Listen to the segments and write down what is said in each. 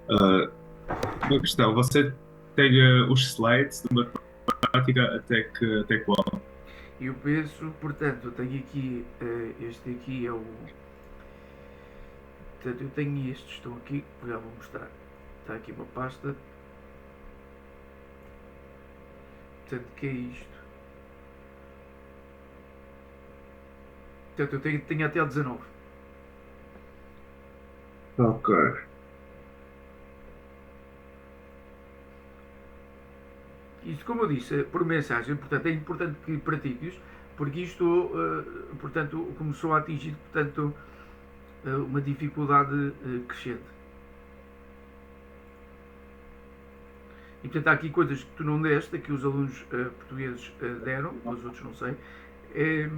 Ah, uma questão, você tem os slides de matemática até qual? Eu penso, portanto, eu tenho aqui, este aqui é o. Portanto, eu tenho estes, estão aqui, já vou mostrar. Está aqui uma pasta, portanto, que é isto? Portanto, eu tenho até o 19. Ok. Isto, como eu disse, por mensagem, portanto, é importante que pratiques, porque isto, portanto, começou a atingir, portanto, uma dificuldade crescente. E, portanto, há aqui coisas que tu não deste, que os alunos portugueses deram, os outros não sei, eh,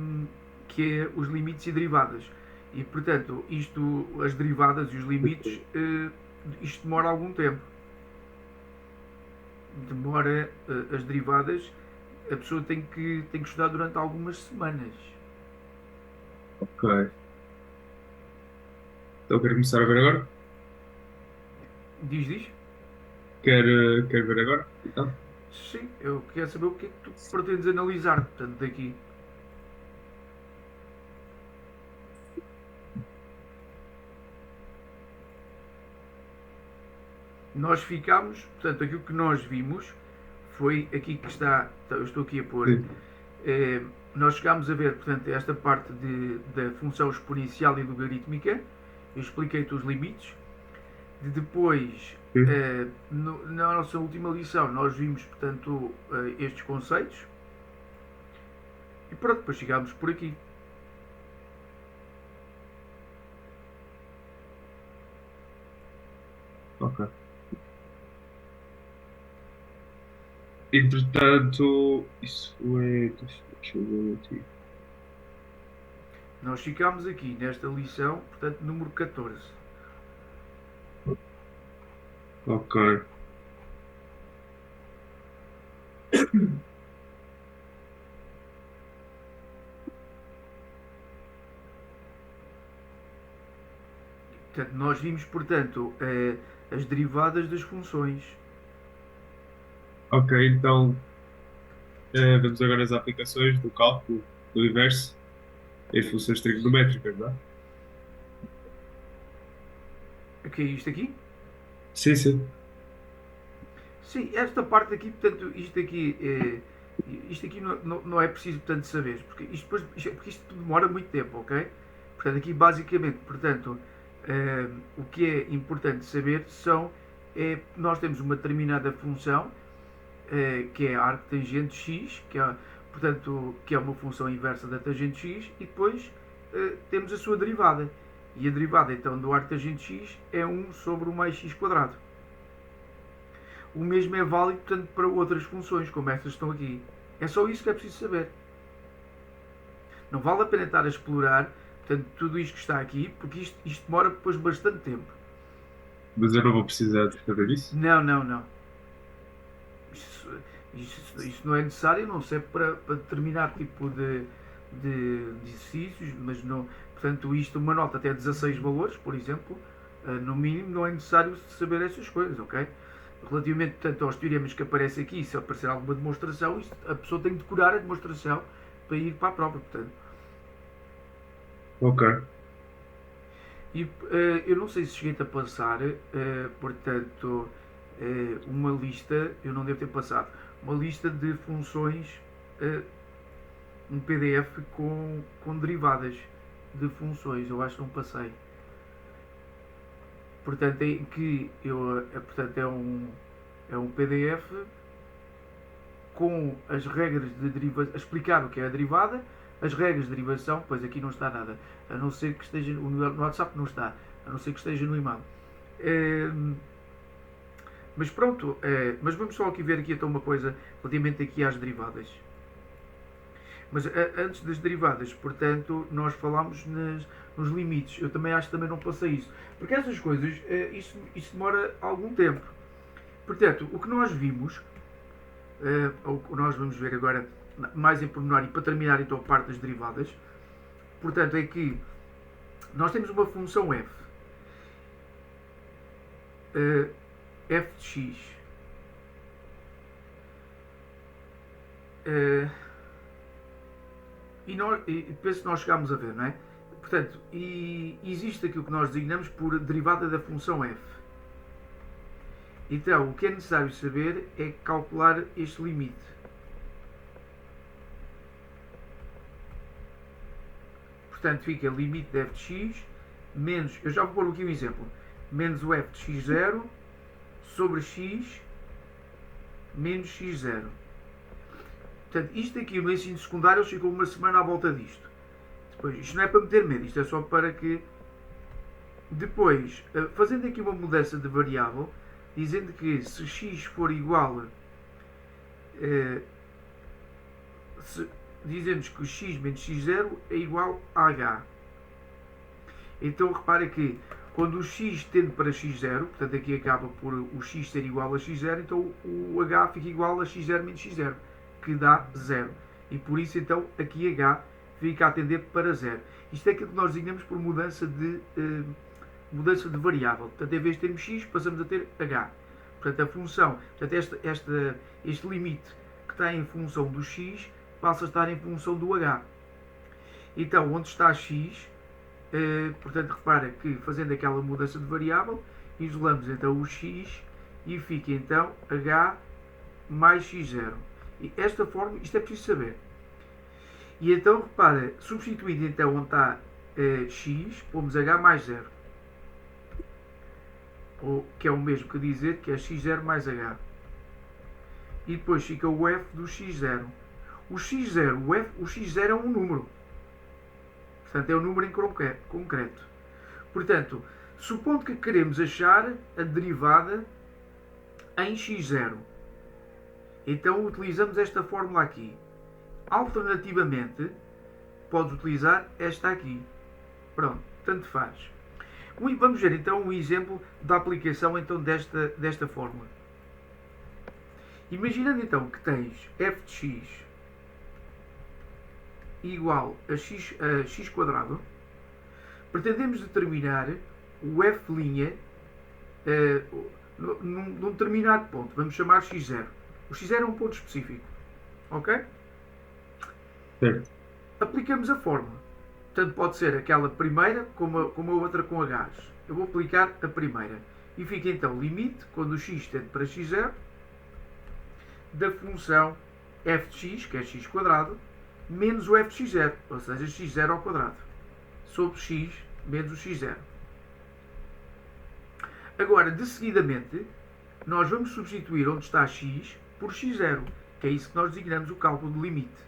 que é os limites e derivadas. E, portanto, isto, as derivadas e os limites, isto demora algum tempo. Demora as derivadas, a pessoa tem que estudar durante algumas semanas. Ok. Então quero começar a ver agora? Diz? Quer ver agora? Então. Sim, eu quero saber o que é que tu pretendes analisar, portanto, daqui. Nós ficámos, portanto, aquilo que nós vimos foi aqui que está, eu estou aqui a pôr, Sim. eh, nós chegámos a ver, portanto, esta parte da função exponencial e logarítmica, eu expliquei-te os limites, depois, Sim. na nossa última lição, nós vimos, portanto, estes conceitos, e pronto, depois chegámos por aqui. Ok. Entretanto, isso é. Deixa eu ver aqui. Nós ficámos aqui nesta lição, portanto, número 14. Ok. Portanto, nós vimos, portanto, as derivadas das funções. Ok, então vemos agora as aplicações do cálculo do inverso em funções trigonométricas, não é? O que é isto aqui? Sim, sim. Sim, esta parte aqui, portanto, isto aqui não é preciso, portanto, saber, porque porque isto demora muito tempo, ok? Portanto, aqui basicamente, portanto, o que é importante saber nós temos uma determinada função, que é a arctangente x, portanto, que é uma função inversa da tangente x, e depois temos a sua derivada. E a derivada, então, do arctangente x é 1 sobre o mais x quadrado. O mesmo é válido, portanto, para outras funções, como estas estão aqui. É só isso que é preciso saber. Não vale a pena estar a explorar, portanto, tudo isto que está aqui, porque isto demora depois bastante tempo. Mas eu não vou precisar de saber isso. Não, não, não. Isso não é necessário, não serve para determinar tipo de exercícios, mas não. Portanto, isto, uma nota até 16 valores, por exemplo, no mínimo, não é necessário saber essas coisas, ok? Relativamente, portanto, aos teoremas que aparecem aqui, se aparecer alguma demonstração, a pessoa tem de decorar a demonstração para ir para a prova, portanto. Ok. E eu não sei se cheguei-te a passar, portanto, uma lista, eu não devo ter passado, uma lista de funções, uh, um PDF com derivadas de funções, eu acho que não passei. Portanto, é um PDF com as regras de derivação, a explicar o que é a derivada, as regras de derivação, pois aqui não está nada, a não ser que esteja no WhatsApp, não está, a não ser que esteja no e-mail. Eh, mas pronto, mas vamos só aqui ver aqui então uma coisa relativamente aqui às derivadas. Mas antes das derivadas, portanto, nós falámos nos limites. Eu também acho que também não passei isso. Porque essas coisas, isso demora algum tempo. Portanto, o que nós vimos, ou o que nós vamos ver agora mais em pormenor e para terminar então a parte das derivadas, portanto, é que nós temos uma função f. f de x. E penso que nós chegámos a ver, não é? Portanto, existe aquilo que nós designamos por derivada da função f. Então, o que é necessário saber é calcular este limite. Portanto, fica limite de f de x menos, eu já vou pôr aqui um exemplo, menos o f de x0 sobre x menos x0. Portanto, isto aqui no ensino secundário ficou uma semana à volta disto. Depois, isto não é para meter medo, isto é só para que depois, fazendo aqui uma mudança de variável, dizendo que se x for igual dizemos que o x menos x0 é igual a h. Então repara que quando o x tende para x0, portanto aqui acaba por o x ser igual a x0, então o h fica igual a x0 menos x0, que dá 0. E por isso então aqui h fica a tender para 0. Isto é aquilo que nós designamos por mudança de variável. Portanto, em vez de termos x, passamos a ter h. Portanto, a função, portanto, este limite que está em função do x passa a estar em função do h. Então, onde está x, portanto, repara que fazendo aquela mudança de variável, isolamos então o x e fica então h mais x0. E esta forma, isto é preciso saber. E então, repara, substituindo então onde está x, pomos h mais 0. Que é o mesmo que dizer que é x0 mais h. E depois fica o f do x0. O x0 é um número. Portanto, é um número em concreto. Portanto, supondo que queremos achar a derivada em x0, então utilizamos esta fórmula aqui. Alternativamente, podes utilizar esta aqui. Pronto, tanto faz. Vamos ver então um exemplo da aplicação então desta fórmula. Imaginando então que tens f de x igual a x quadrado, pretendemos determinar o f' num determinado ponto. Vamos chamar x0. O x0 é um ponto específico. Ok? Certo. Aplicamos a fórmula. Portanto, pode ser aquela primeira como a outra com h's. Eu vou aplicar a primeira. E fica então limite, quando o x tende para x0, da função f de x, que é x quadrado, menos o f de x0, ou seja, x0 ao quadrado, sobre x menos o x0. Agora, de seguidamente, nós vamos substituir onde está x por x0, que é isso que nós designamos o cálculo de limite.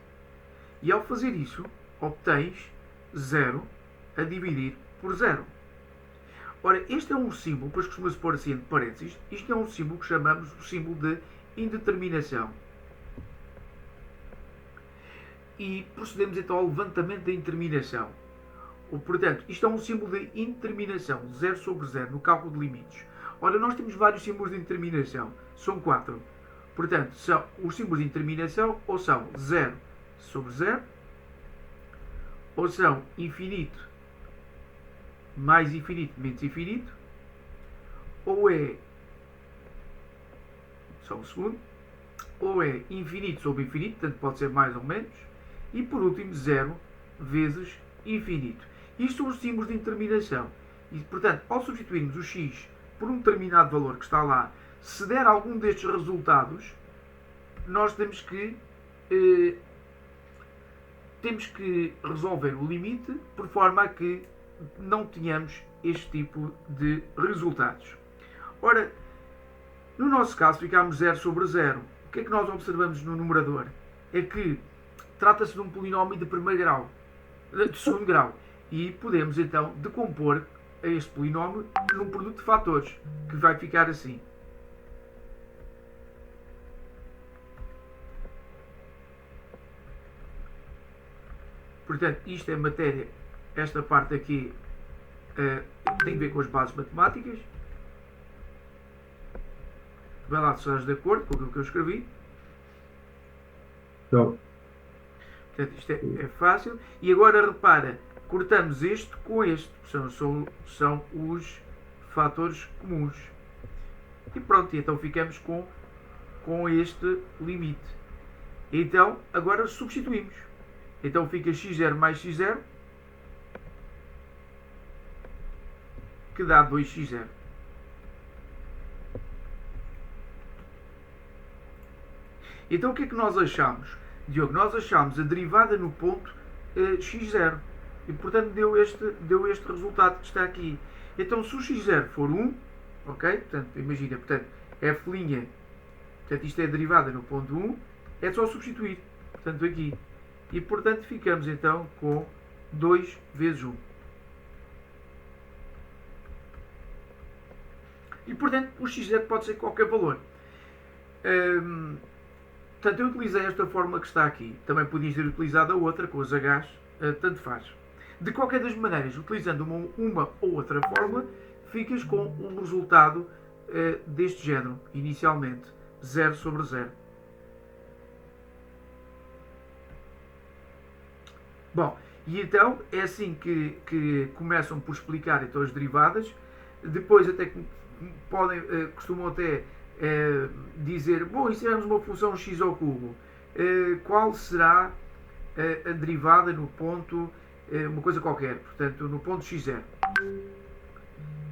E ao fazer isso, obtens 0 a dividir por 0. Ora, este é um símbolo, depois costuma-se pôr assim entre parênteses, isto é um símbolo que chamamos o símbolo de indeterminação. E procedemos então ao levantamento da indeterminação. Portanto, isto é um símbolo de indeterminação, 0 sobre 0, no cálculo de limites. Ora, nós temos vários símbolos de indeterminação, são 4. Portanto, são os símbolos de indeterminação ou são 0 sobre 0, ou são infinito mais infinito menos infinito, ou é, só um segundo, ou é infinito sobre infinito, portanto pode ser mais ou menos, e por último 0 vezes infinito. Isto são os símbolos de indeterminação. E, portanto, ao substituirmos o x por um determinado valor que está lá, se der algum destes resultados, nós temos que resolver o limite por forma a que não tenhamos este tipo de resultados. Ora, no nosso caso ficamos 0 sobre 0. O que é que nós observamos no numerador? É que trata-se de um polinómio de primeiro grau, de segundo grau. E podemos então decompor este polinómio num produto de fatores, que vai ficar assim. Portanto, isto é matéria, esta parte aqui tem a ver com as bases matemáticas. Vai lá se estás de acordo com aquilo que eu escrevi. Então, portanto, isto é fácil. E agora repara, cortamos este com este. São os fatores comuns. E pronto, então ficamos com este limite. Então, agora substituímos. Então fica x0 mais x0, que dá 2x0. Então o que é que nós achamos? Diogo, nós achamos a derivada no ponto x0. E portanto deu este resultado que está aqui. Então se o x0 for 1, ok? Portanto, imagina, portanto, f', portanto isto é a derivada no ponto 1, é só substituir. Portanto aqui. E portanto ficamos então com 2 vezes 1. E portanto o x0 pode ser qualquer valor. Portanto, eu utilizei esta forma que está aqui. Também podia ter utilizado a outra, com os H's, tanto faz. De qualquer das maneiras, utilizando uma ou outra forma, ficas com um resultado deste género, inicialmente, 0 sobre 0. Bom, e então é assim que começam por explicar então, as derivadas. Depois até costumam até dizer, bom, e se tivermos uma função x ao cubo, qual será a derivada no ponto, uma coisa qualquer, portanto, no ponto x0.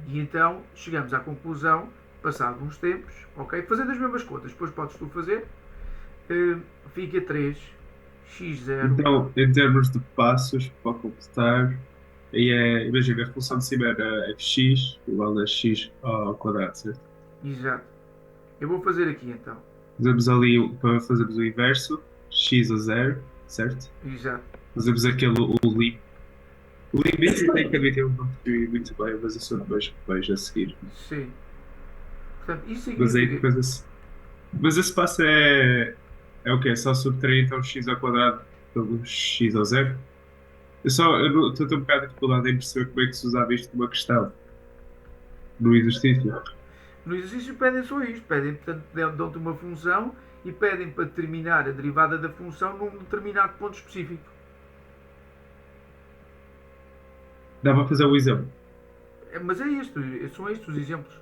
E então chegamos à conclusão, passado uns tempos, ok? Fazendo as mesmas contas, depois podes tu fazer, fica 3x0. Então, em termos de passos para completar, imagina, a função de cima era fx igual a x ao quadrado, certo? Exato. Eu vou fazer aqui então. Fazemos ali, para fazermos o inverso, x a 0, certo? Exato. Fazemos o limite. O limite tem que haver um não percebi muito bem, mas isso depois vejo a seguir. Sim. Portanto, isso Mas aí significa... depois mas esse passo é o quê? É só subtrair então x ao quadrado pelo x ao zero? Eu estou a ter um bocado de dificuldade em perceber como é que se usava isto numa questão, no exercício. No exercício pedem só isto. Pedem, portanto, dão-te uma função e pedem para determinar a derivada da função num determinado ponto específico. Dá para fazer o exemplo, Mas é isto. São estes os exemplos.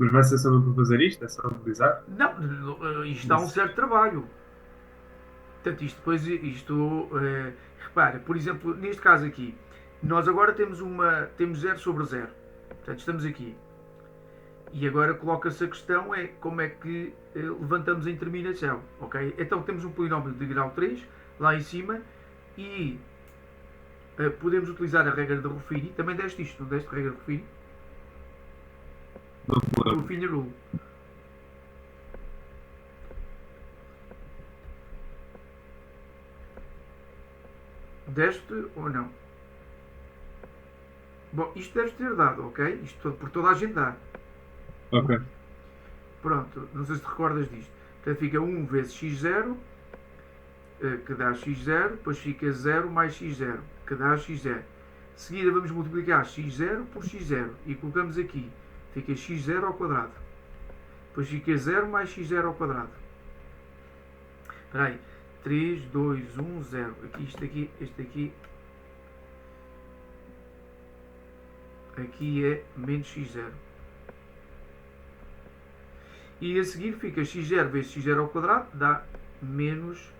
mas vai ser só para fazer isto? É só utilizar? Não, isto dá um certo trabalho. Portanto, repara, por exemplo, neste caso aqui, nós agora temos 0 sobre 0. Portanto, estamos aqui. E agora coloca-se a questão é como é que levantamos a interminação, ok? Então temos um polinómio de grau 3 lá em cima e podemos utilizar a regra de Ruffini. Também deste isto, não deste a regra de Ruffini? Não me lembro. Ruffini Rule. Deste ou não? Bom, isto deves ter dado, ok? Isto por toda a gente dá. Ok. Pronto, não sei se te recordas disto. Portanto, fica 1 vezes x0, que dá x0, depois fica 0 mais x0, que dá x0. De seguida vamos multiplicar x0 por x0 e colocamos aqui, fica x0 ao quadrado. Depois fica 0 mais x0 ao quadrado. Espera aí, 3, 2, 1, 0. Aqui é menos x0. E a seguir fica x0 vezes x0 ao quadrado, dá menos...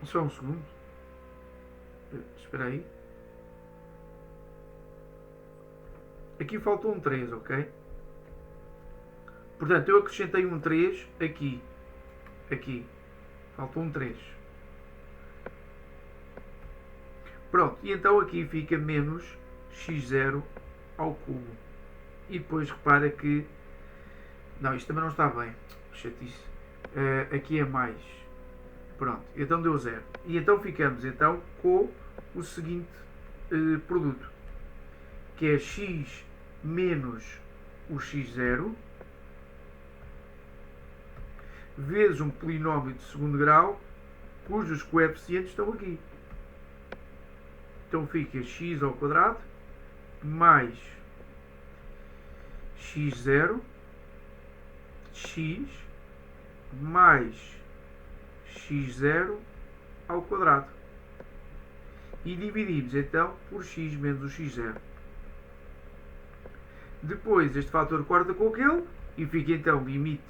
Só um segundo. Espera aí. Aqui faltou um 3, ok? Portanto, eu acrescentei um 3 aqui. Aqui. Faltou um 3. Pronto, e então aqui fica menos x0 ao cubo. E depois repara que... Não, isto também não está bem. Chatice. Aqui é mais. Pronto, então deu 0. E então ficamos então com o seguinte produto. Que é x menos o x0 vezes um polinómio de segundo grau cujos coeficientes estão aqui. Então fica x ao quadrado mais x0 x mais x0 ao quadrado. E dividimos então por x menos o x0. Depois este fator corta com aquele e fica então limite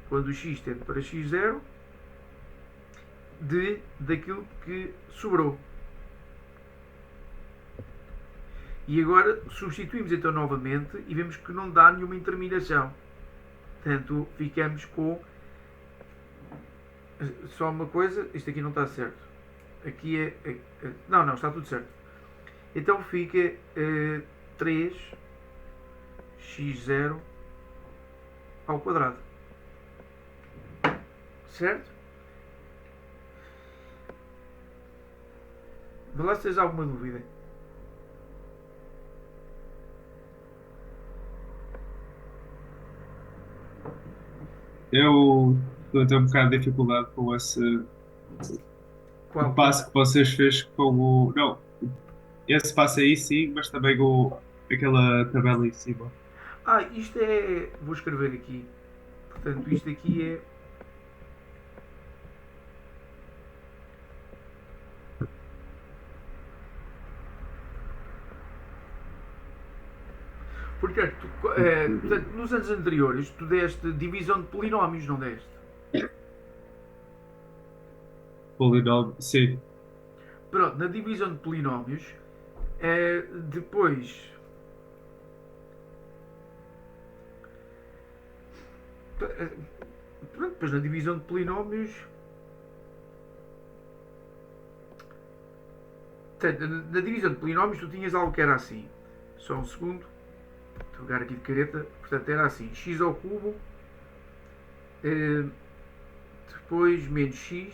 quando o x tende para x0 daquilo que sobrou. E agora substituímos então novamente e vemos que não dá nenhuma interminação. Portanto, ficamos com... Só uma coisa, isto aqui não está certo. Aqui não, está tudo certo. Então fica 3x0 ao quadrado. Certo? Vê lá se tens alguma dúvida. Eu estou a ter um bocado de dificuldade com esse o Qual? passo que vocês fez com o. Não, esse passo aí sim, mas também aquela tabela em cima. Isto é... Vou escrever aqui. Portanto, isto aqui é... Portanto, nos anos anteriores, tu deste divisão de polinómios, não deste? Polinômio, sim. Pronto, na divisão de polinómios, depois... Pronto, depois na divisão de polinómios... Na divisão de polinómios tu tinhas algo que era assim. Só um segundo. Vou pegar aqui de careta. Portanto, era assim. X ao cubo. Depois menos x.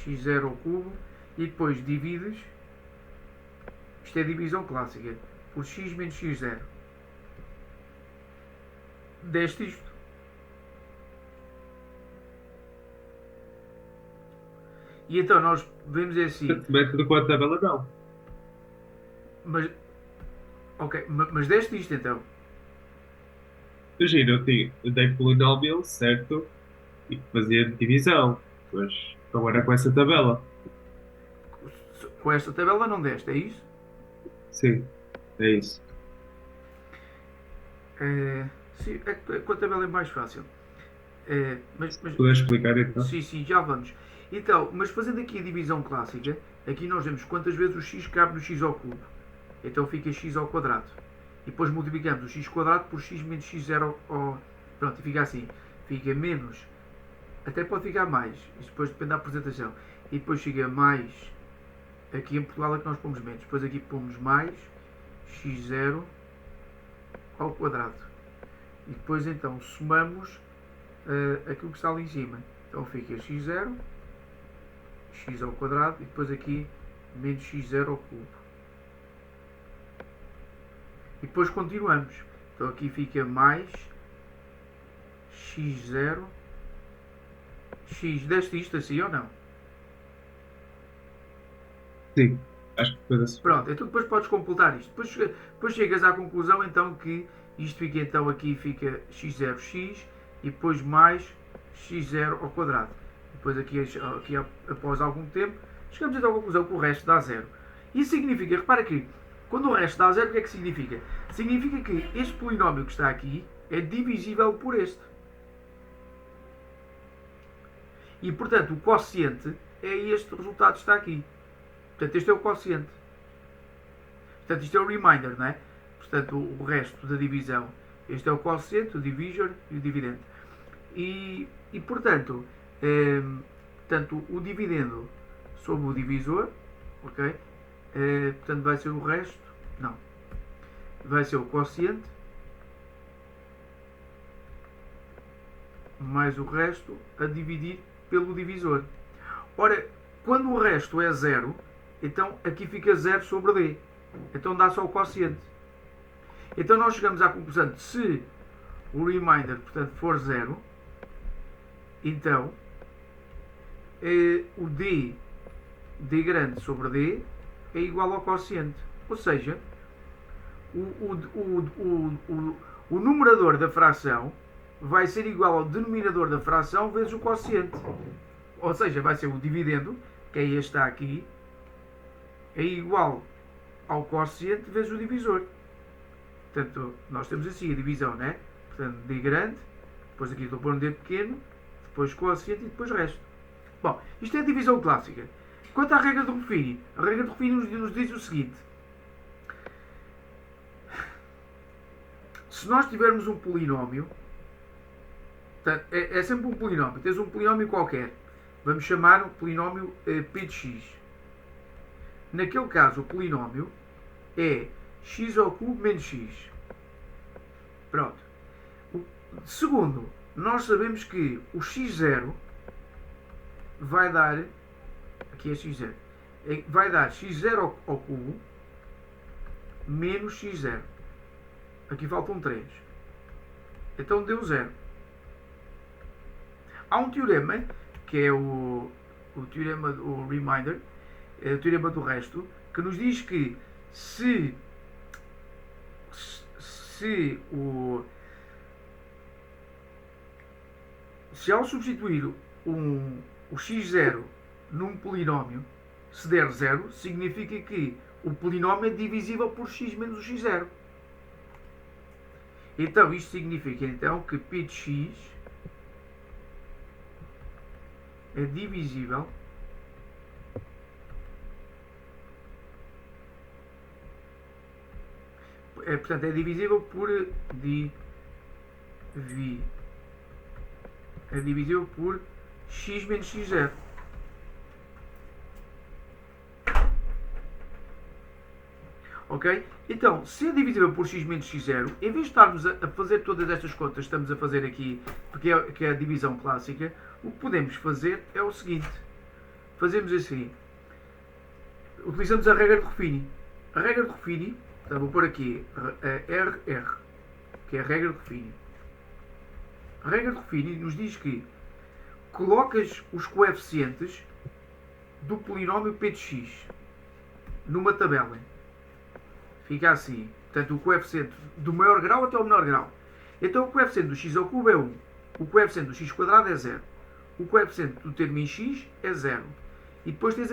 X0 ao cubo. E depois divides. Isto é divisão clássica. Por x menos x0. Deste isto. E então nós vemos assim. Método com a tabela não. Mas. Ok, mas deste isto então. Imagina, eu dei polinômio, certo? E fazia divisão. Mas não era com essa tabela. Com esta tabela não deste, é isso? Sim, é isso. Sim, com a tabela é mais fácil. Mas Podes explicar então? sim, já vamos. Então, mas fazendo aqui a divisão clássica, aqui nós vemos quantas vezes o x cabe no x ao cubo. Então fica x ao quadrado. E depois multiplicamos o x quadrado por x menos x0 ao... Pronto, e fica assim. Fica menos... Até pode ficar mais. Isto depois depende da apresentação. E depois fica mais... Aqui em Portugal é que nós pomos menos. Depois aqui pomos mais x0 ao quadrado. E depois então somamos aquilo que está ali em cima. Então fica x0, x ao quadrado e depois aqui menos x0 ao cubo. E depois continuamos. Então aqui fica mais x0. X, deste isto assim ou não? Sim, acho que foi assim. Pronto, então depois podes completar isto. Depois chegas à conclusão então que isto fica então aqui fica x0x e depois mais x0 ao quadrado. Depois aqui após algum tempo chegamos então à conclusão que o resto dá zero. Isso significa, repara que quando o resto dá zero, o que é que significa? Significa que este polinómio que está aqui é divisível por este. E portanto o quociente é este resultado que está aqui. Portanto este é o quociente. Portanto isto é o remainder, não é? Portanto o resto da divisão. Este é o quociente, o divisor e o dividendo. E portanto, portanto o dividendo sobre o divisor, ok? Portanto vai ser o resto, não, vai ser o quociente mais o resto a dividir pelo divisor. Ora, quando o resto é zero, então aqui fica 0 sobre D. Então dá só o quociente. Então nós chegamos à conclusão de se o remainder, portanto, for 0, então o D grande sobre D é igual ao quociente. Ou seja, o numerador da fração vai ser igual ao denominador da fração vezes o quociente. Ou seja, vai ser o dividendo, que é este que está aqui, é igual ao quociente vezes o divisor. Portanto, nós temos assim a divisão, né? Portanto, D grande, depois aqui estou a pôr um D pequeno, depois quociente e depois resto. Bom, isto é a divisão clássica. Quanto à regra de Ruffini, a regra de Ruffini nos diz o seguinte: se nós tivermos um polinómio, é sempre um polinómio, tens um polinómio qualquer, vamos chamar o polinómio P de x. Naquele caso, o polinómio é x ao cubo menos x. Pronto. Segundo, nós sabemos que o x0 vai dar, aqui é x0, vai dar x0 ao cubo menos x0. Aqui faltam 3. Então deu 0. Há um teorema, que é o teorema, o reminder, é o teorema do resto, que nos diz que se ao substituir o x0 num polinómio, se der 0, significa que o polinómio é divisível por x menos o x0. Então, isto significa então que P de x é divisível portanto, é divisível por é divisível por x menos x0. Ok? Então, se é divisível por x menos x0, em vez de estarmos a fazer todas estas contas que estamos a fazer aqui, porque que é a divisão clássica, o que podemos fazer é o seguinte. Fazemos assim. Utilizamos a regra de Ruffini. A regra de Ruffini, então vou pôr aqui RR, que é a regra de Ruffini. A regra de Ruffini nos diz que colocas os coeficientes do polinómio P de x numa tabela. Fica assim. Portanto, o coeficiente do maior grau até ao menor grau. Então, o coeficiente do x ao cubo é 1. O coeficiente do x quadrado é 0. O coeficiente do termo em x é 0. E depois tens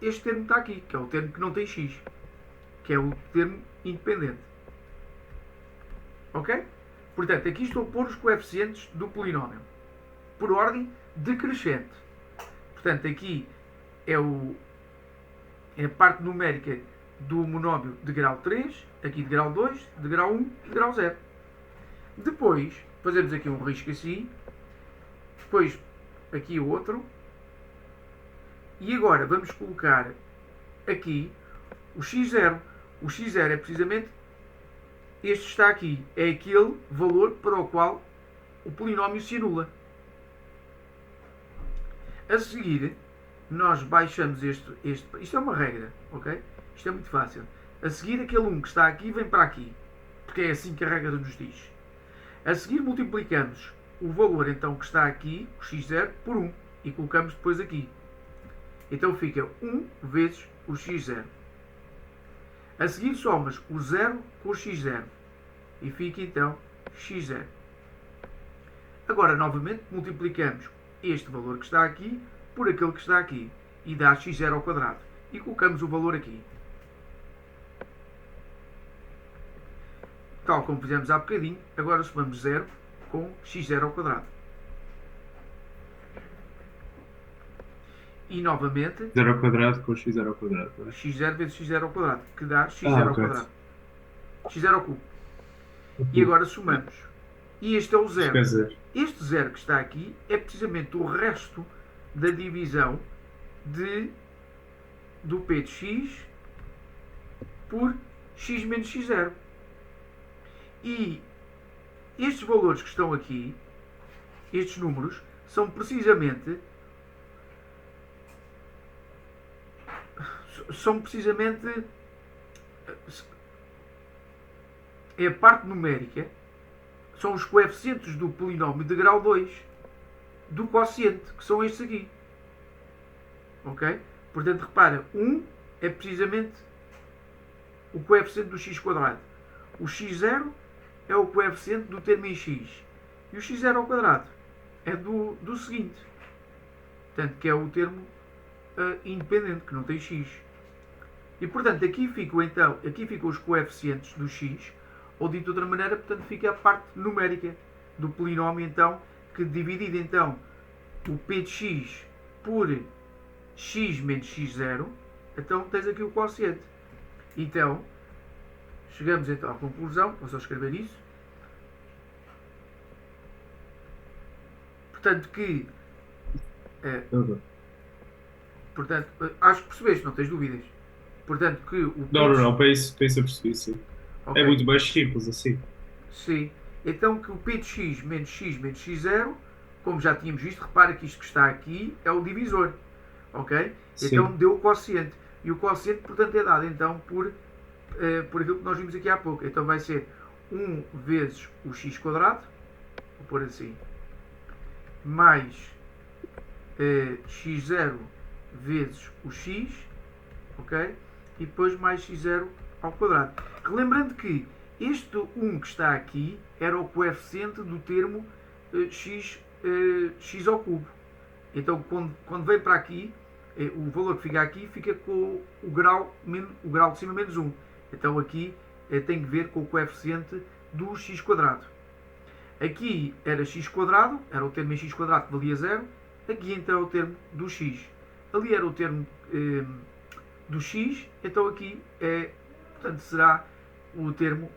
este termo que está aqui, que é o termo que não tem x. Que é o termo independente. Ok? Portanto, aqui estou a pôr os coeficientes do polinómio. Por ordem decrescente. Portanto, aqui é a parte numérica do monómio de grau 3, aqui de grau 2, de grau 1 e de grau 0. Depois, fazemos aqui um risco assim, depois aqui o outro, e agora vamos colocar aqui o x0. O x0 é precisamente este que está aqui, é aquele valor para o qual o polinómio se anula. A seguir, nós baixamos isto é uma regra, ok? Isto é muito fácil. A seguir, aquele 1 que está aqui vem para aqui. Porque é assim que a regra nos diz. A seguir, multiplicamos o valor então que está aqui, o x0, por 1. E colocamos depois aqui. Então fica 1 vezes o x0. A seguir, somas o 0 com o x0. E fica então x0. Agora, novamente, multiplicamos este valor que está aqui por aquele que está aqui. E dá x0 ao quadrado. E colocamos o valor aqui. Tal como fizemos há bocadinho, agora somamos 0 com x0 ao quadrado. E novamente... 0 ao quadrado com x0 ao quadrado. É? x0 vezes x0 ao quadrado, que dá x0 ao quadrado. x0 ao cubo. E agora somamos. E este é o 0. Este 0 que está aqui é precisamente o resto da divisão do P de x por x menos x0. E estes valores que estão aqui, estes números, são precisamente é a parte numérica, são os coeficientes do polinómio de grau 2 do quociente, que são estes aqui. Ok? Portanto, repara, 1 é precisamente o coeficiente do x quadrado. O x0 é o coeficiente do termo em x. E o x0 ao quadrado é do seguinte. Portanto, que é o termo independente, que não tem x. E, portanto, aqui ficam os coeficientes do x ou dito de outra maneira, portanto fica a parte numérica do polinómio, então, que dividido então o p de x por x menos x0, então tens aqui o quociente. Então, chegamos então à conclusão, vou só escrever isso. Portanto que portanto, acho que percebeste, não tens dúvidas. Portanto que o Não, p não, de não, para isso eu percebi, sim. É ok, muito mais simples assim. sim. Então que o p de x menos x0, como já tínhamos visto, repara que isto que está aqui é o divisor. Ok? Então Sim, deu o quociente. E o quociente, portanto, é dado então por aquilo que nós vimos aqui há pouco. Então vai ser 1 vezes o x quadrado, vou pôr assim, mais x0 vezes o x, ok? E depois mais x0 ao quadrado. Relembrando que este 1 que está aqui era o coeficiente do termo x ao cubo. Então, quando vem para aqui, o valor que fica aqui fica com o grau de cima menos 1. Então, aqui tem que ver com o coeficiente do x quadrado. Aqui era x quadrado, era o termo em x quadrado que valia 0. Aqui, então, é o termo do x. Ali era o termo do x, então aqui portanto, será o termo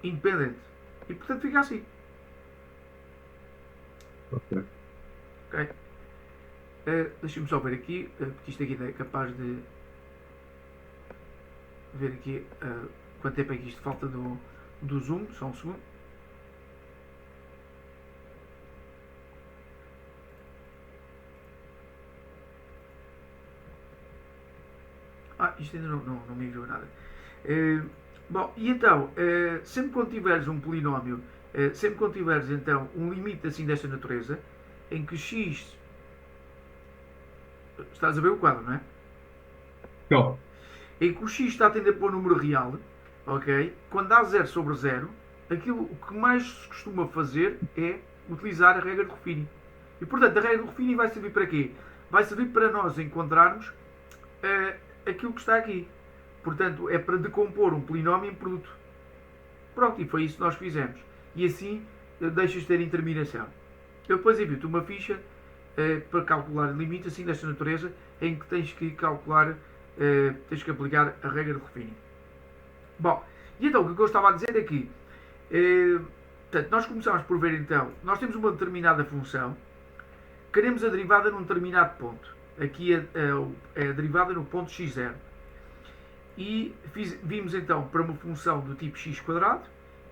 independente. E, portanto, fica assim. ok. Ok? Deixa-me só ver aqui, porque isto aqui é capaz de ver aqui quanto tempo é que isto falta do zoom, só um segundo. Isto ainda não me enviou nada. Bom, e então, sempre quando tiveres um polinómio, sempre quando tiveres então um limite assim desta natureza, em que x, estás a ver o quadro, não é? Então, Em que o x está a tender para o número real, ok? Quando dá 0 sobre 0, aquilo o que mais se costuma fazer é utilizar a regra de Ruffini. E portanto, a regra de Ruffini vai servir para quê? Vai servir para nós encontrarmos aquilo que está aqui. Portanto, é para decompor um polinómio em produto. Pronto, e foi isso que nós fizemos. E assim deixas de ter interminação. Eu depois envio-te uma ficha para calcular limites assim desta natureza, em que tens que calcular, tens que aplicar a regra de Ruffini. Bom, e então o que eu estava a dizer é que portanto, nós começamos por ver então, nós temos uma determinada função, queremos a derivada num determinado ponto. Aqui é a derivada no ponto x0. E vimos então para uma função do tipo x quadrado,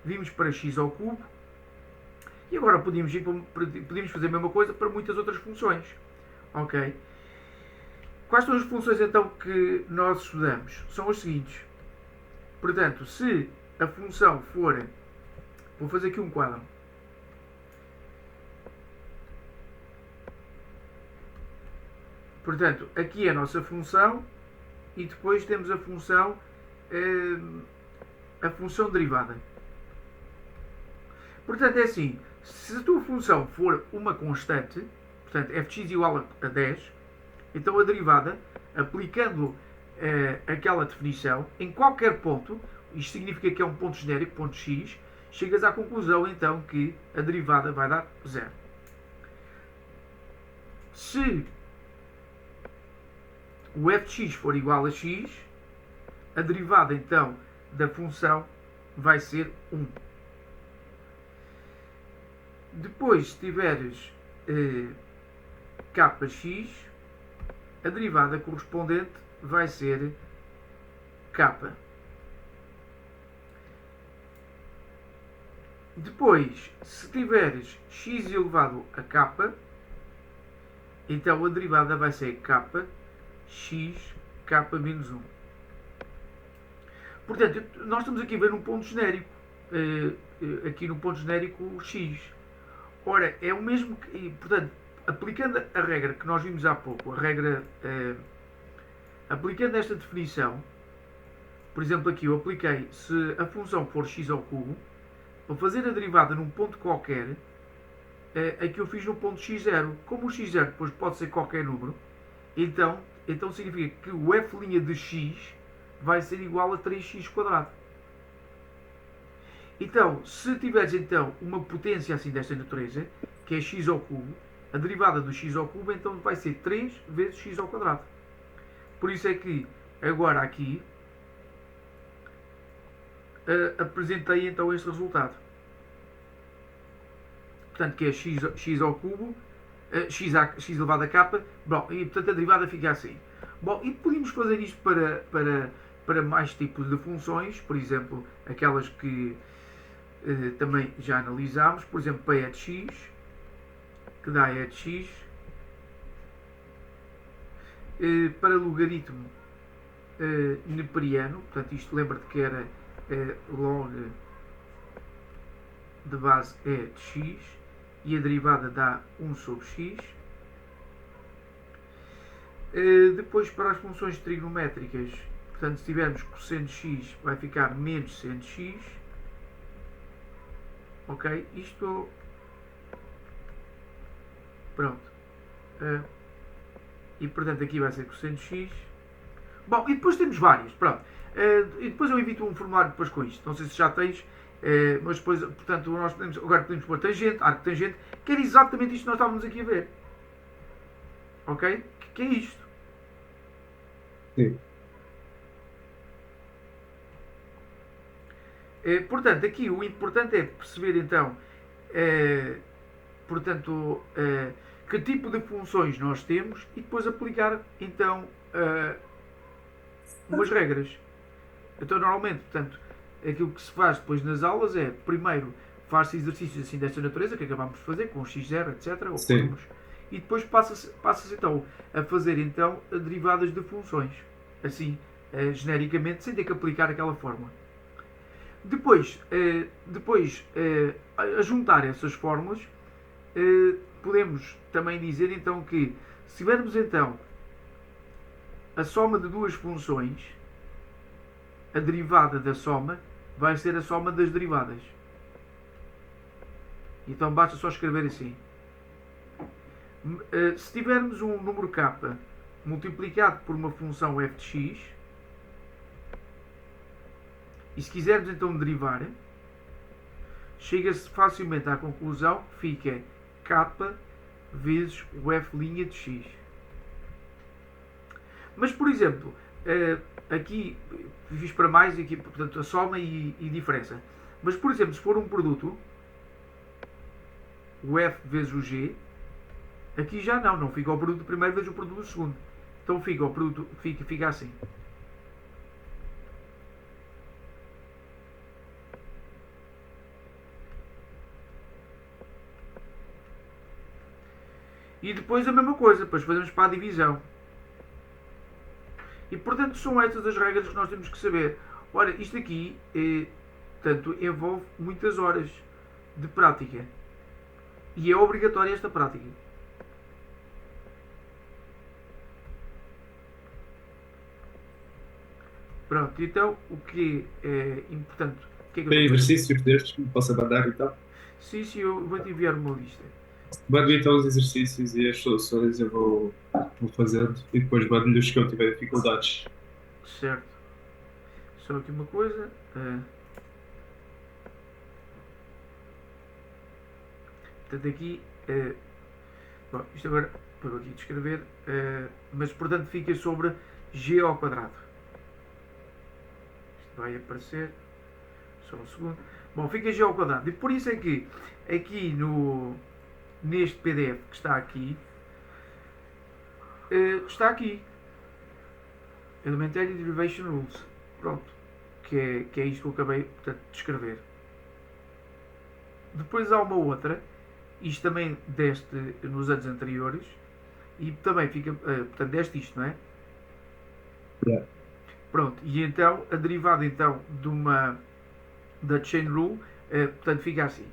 vimos para x ao cubo, e agora podíamos fazer a mesma coisa para muitas outras funções. Ok? Quais são as funções então que nós estudamos? São as seguintes. Portanto, se a função for... Vou fazer aqui um quadro. Portanto, aqui é a nossa função e depois temos a função derivada. Portanto, é assim, se a tua função for uma constante, portanto, f de x igual a 10, então a derivada, aplicando aquela definição, em qualquer ponto, isto significa que é um ponto genérico, ponto x, chegas à conclusão então que a derivada vai dar 0. Se o f de x for igual a x, a derivada então da função vai ser 1. Depois, se tiveres kx, a derivada correspondente vai ser k. Depois, se tiveres x elevado a k, então a derivada vai ser k, x, k menos 1. Portanto, nós estamos aqui a ver um ponto genérico. Aqui no ponto genérico x. Ora, é o mesmo que... Portanto, aplicando a regra que nós vimos há pouco, a regra... aplicando esta definição, por exemplo, aqui eu apliquei, se a função for x ao cubo, para fazer a derivada num ponto qualquer, aqui eu fiz no ponto x0. Como o x0 depois pode ser qualquer número, então significa que o f' de x vai ser igual a 3x². Então, se tiveres então uma potência assim desta natureza, que é x ao cubo, a derivada do x ao cubo então vai ser 3 vezes x ao quadrado. Por isso é que agora aqui apresentei então este resultado. Portanto, que é x ao cubo, x elevado a k, bom, e portanto a derivada fica assim. Bom, e podemos fazer isto para mais tipos de funções, por exemplo, aquelas que também já analisámos, por exemplo, para e de x, que dá e de x, para logaritmo neperiano, portanto isto lembra-te que era log de base e de x, e a derivada dá 1 sobre x. Depois para as funções trigonométricas, portanto se tivermos cosseno de x vai ficar menos seno de x. Ok, isto pronto, e portanto aqui vai ser cosseno de x. Bom, e depois temos vários, pronto, e depois eu evito um formulário depois com isto, não sei se já tens, mas depois, portanto, nós agora podemos pôr tangente, arco tangente, que era exatamente isto que nós estávamos aqui a ver. Ok? Que é isto. Sim. Portanto, aqui o importante é perceber então, portanto, que tipo de funções nós temos e depois aplicar então umas regras. Então, normalmente, portanto, aquilo que se faz depois nas aulas é, primeiro, faz-se exercícios assim desta natureza, que acabámos de fazer, com o x0, etc., ou com números, e depois passa-se então a fazer então derivadas de funções, assim, genericamente, sem ter que aplicar aquela fórmula. Depois, a juntar essas fórmulas, podemos também dizer então que, se tivermos então a soma de duas funções, a derivada da soma vai ser a soma das derivadas. Então basta só escrever assim. Se tivermos um número k multiplicado por uma função f de x, e se quisermos então derivar, chega-se facilmente à conclusão que fica k vezes o f' de x. Mas, por exemplo, aqui fiz para mais, aqui, portanto, a soma e diferença. Mas, por exemplo, se for um produto, o f vezes o g, aqui já não fica o produto do primeiro vezes o produto do segundo. Então fica o produto, fica assim. E depois a mesma coisa, depois fazemos para a divisão. E portanto são estas as regras que nós temos que saber. Ora, isto aqui portanto, envolve muitas horas de prática. E é obrigatória esta prática. Pronto, então o que é importante. O que é que eu Tem estou a fazer? exercícios destes que me possa mandar então? Sim, eu vou-te enviar uma lista. Mando então os exercícios e as soluções eu vou fazendo e depois mando-lhe os que eu tiver dificuldades. Certo. Só aqui uma coisa. Portanto, aqui. Bom, isto agora para aqui de escrever. Mas portanto fica sobre g ao quadrado. Isto vai aparecer. Só um segundo. Bom, fica g ao quadrado. E por isso é que aqui neste PDF que está aqui. Está aqui. Elementary Derivation Rules. Pronto. Que é isto que eu acabei, portanto, de escrever. Depois há uma outra. Isto também deste nos anos anteriores. E também fica, portanto, deste isto, não é? Yeah. Pronto. E então, a derivada então da Chain Rule, portanto, fica assim.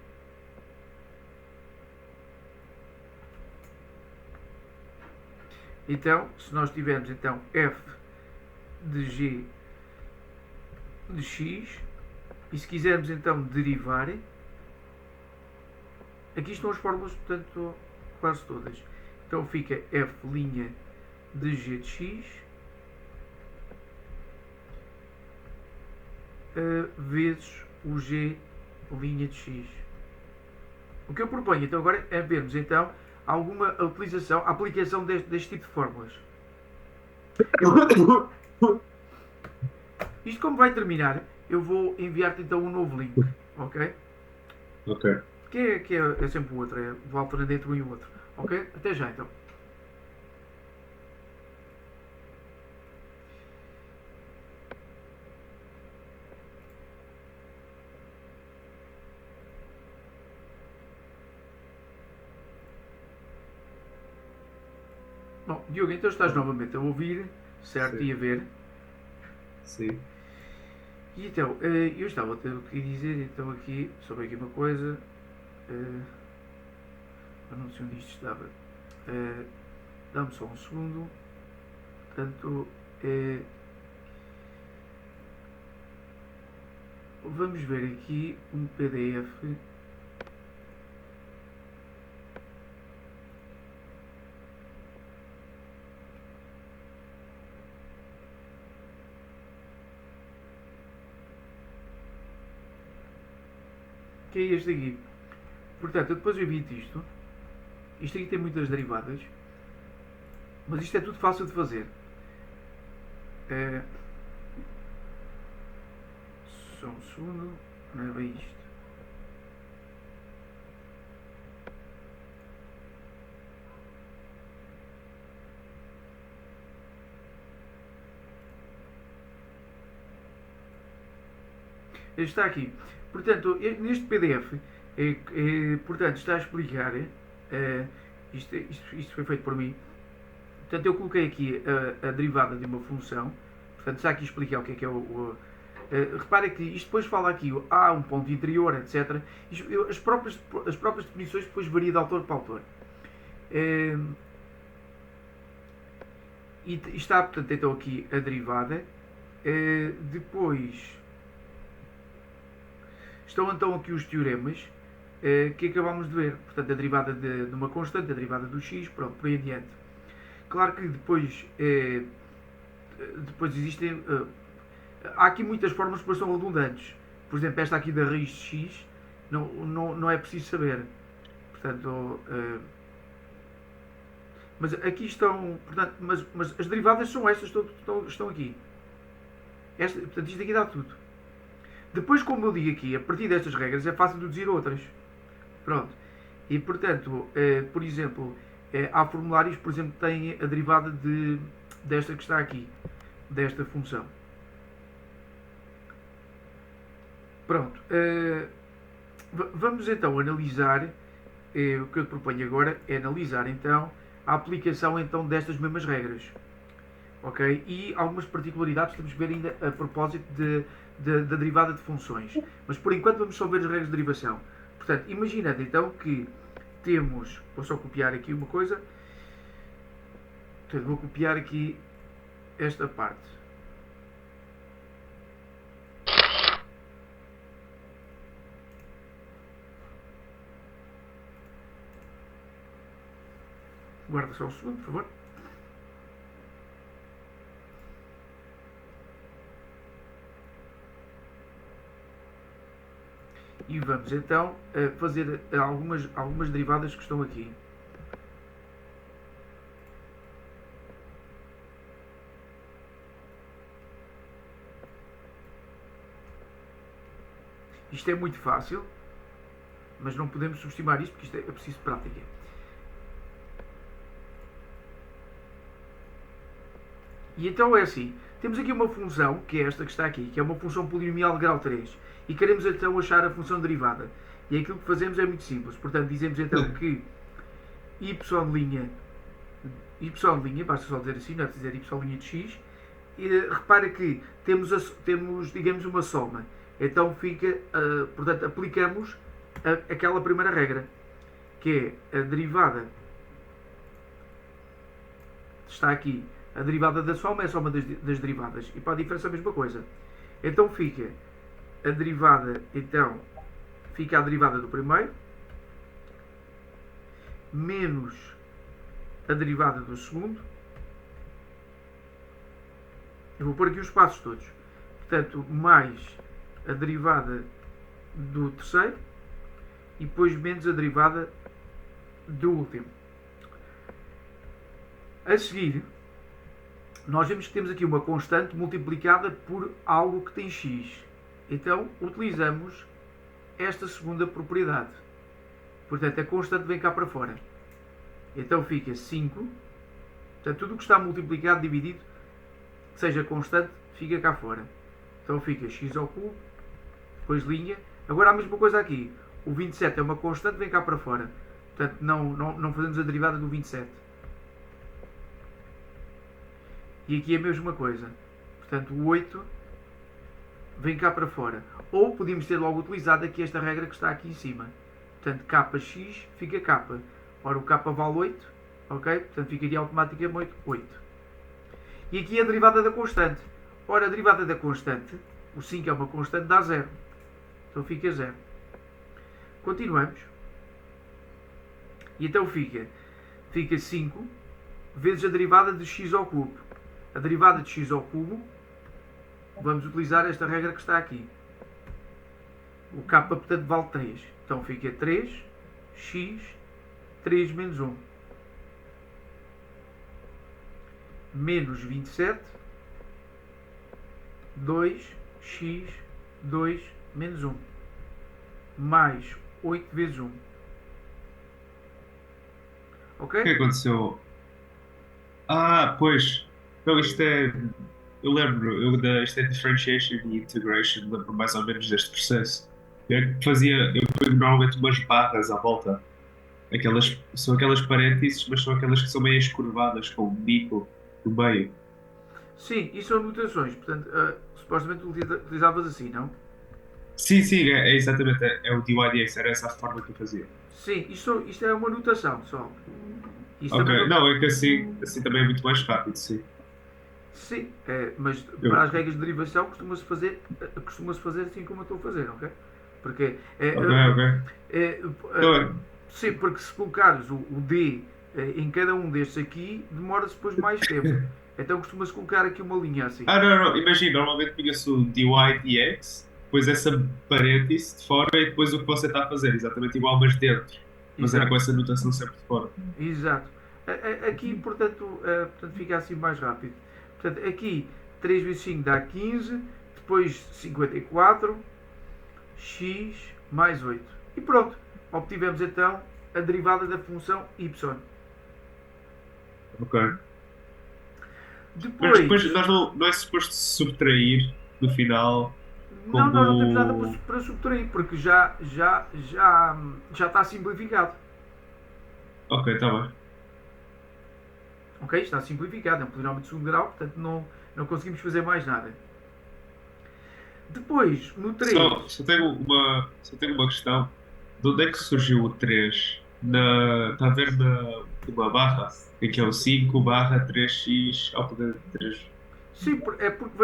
Então, se nós tivermos então f de g de x, e se quisermos então derivar, aqui estão as fórmulas, portanto, quase todas. Então fica f' de g de x vezes o g linha de x. O que eu proponho então agora é vermos então alguma aplicação deste tipo de fórmulas. Isto como vai terminar, eu vou enviar-te então um novo link, ok? Ok. Que é sempre o outro, vou alternando entre um e o outro, ok? Até já então. Bom, Diogo, então estás novamente a ouvir, certo? Sim. E a ver. Sim. E então, eu estava a ter o que dizer então aqui sobre aqui uma coisa. Não sei onde isto estava. Dá-me só um segundo. Portanto, vamos ver aqui um PDF. Que é este aqui. Portanto, eu depois eu evito isto. Isto aqui tem muitas derivadas. Mas isto é tudo fácil de fazer. Só um segundo. Não é bem isto. Está aqui. Portanto, neste PDF, portanto, está a explicar. Isto foi feito por mim. Portanto, eu coloquei aqui a derivada de uma função. Portanto, está aqui a explicar o que é repara que isto depois fala aqui, há um ponto interior, etc. As próprias definições depois variam de autor para autor. E está, portanto, então aqui a derivada. Depois estão então aqui os teoremas que acabamos de ver. Portanto, a derivada de uma constante, a derivada do x, pronto, por aí adiante. Claro que depois existem... há aqui muitas formas que depois são redundantes. Por exemplo, esta aqui da raiz de x não é preciso saber. Portanto... mas aqui estão... Portanto, mas as derivadas são estas que estão aqui. Portanto, isto aqui dá tudo. Depois, como eu digo aqui, a partir destas regras é fácil deduzir outras. Pronto. E, portanto, por exemplo, há formulários, por exemplo, que têm a derivada desta que está aqui. Desta função. Pronto. Vamos então analisar, o que eu te proponho agora é analisar então a aplicação então destas mesmas regras. Ok? E algumas particularidades temos que ver ainda a propósito da derivada de funções. Mas por enquanto vamos só ver as regras de derivação. Portanto, imaginando então que temos... Vou só copiar aqui uma coisa. Portanto, vou copiar aqui esta parte. Guarda só um segundo, por favor. E vamos então fazer algumas derivadas que estão aqui. Isto é muito fácil, mas não podemos subestimar isto porque isto é preciso prática. E então é assim, temos aqui uma função, que é esta que está aqui, que é uma função polinomial de grau 3, e queremos então achar a função derivada. E aquilo que fazemos é muito simples, portanto dizemos então que y', basta só dizer assim, não é preciso dizer y' de x, e repara que temos digamos, uma soma. Então fica, portanto, aplicamos aquela primeira regra, que é a derivada, está aqui, a derivada da soma é a soma das derivadas, e para a diferença a mesma coisa. Então fica a derivada, então, fica a derivada do primeiro, menos a derivada do segundo. Eu vou pôr aqui os passos todos. Portanto, mais a derivada do terceiro e depois menos a derivada do último. A seguir, nós vemos que temos aqui uma constante multiplicada por algo que tem x. Então, utilizamos esta segunda propriedade. Portanto, a constante vem cá para fora. Então fica 5. Portanto, tudo o que está multiplicado, dividido, que seja constante, fica cá fora. Então fica x ao cubo, depois linha. Agora a mesma coisa aqui. O 27 é uma constante, vem cá para fora. Portanto, não fazemos a derivada do 27. E aqui é a mesma coisa. Portanto, o 8 vem cá para fora. Ou podíamos ter logo utilizado aqui esta regra que está aqui em cima. Portanto, kx fica k. Ora, o k vale 8. Ok? Portanto, ficaria automaticamente 8. E aqui a derivada da constante. Ora, a derivada da constante, o 5 é uma constante, dá 0. Então fica 0. Continuamos. E então fica 5 vezes a derivada de x ao cubo. A derivada de x ao cubo, vamos utilizar esta regra que está aqui. O k, portanto, vale 3. Então fica 3x, 3 menos 1. Menos 27, 2x, 2 menos 1. Mais 8 vezes 1. Ok? O que aconteceu? Ah, pois. Então isto é. Eu lembro, isto é differentiation e integration, lembro mais ou menos deste processo. Eu ponho normalmente umas barras à volta. São aquelas parênteses, mas são aquelas que são meio escurvadas, com um bico no meio. Sim, isso são notações. Portanto, supostamente utilizavas assim, não? Sim, sim, é exatamente. É o DYDX, era essa a forma que eu fazia. Sim, isto é uma notação só. Isso Ok, também não, é que assim também é muito mais rápido, sim. Sim, mas Eu- para as regras de derivação costuma-se fazer assim como eu estou a fazer, ok? Porque Ok, ok. Então, sim, porque se colocares o D em cada um destes aqui, demora-se depois mais tempo. Então costuma-se colocar aqui uma linha assim. não, imagina, normalmente punha-se o DYDX, depois essa parêntese de fora e depois o que você está a fazer, exatamente igual, mas dentro. Mas era Exato. com essa notação sempre de fora. Exato. Aqui, portanto, fica assim mais rápido. Portanto, aqui 3 vezes 5 dá 15, depois 54, x mais 8. E pronto, obtivemos então a derivada da função y. Ok. Mas Depois, depois nós não é suposto subtrair no final não, nós não temos nada como. para subtrair, porque já está simplificado. Ok, está bem. Ok? Está simplificado, é um polinómio de segundo grau, portanto não conseguimos fazer mais nada. Depois, no 3, Só tenho uma questão. De onde é que surgiu o 3? Está a ver numa barra? Em que é o 5 barra 3x ao poder de 3. sim, é porque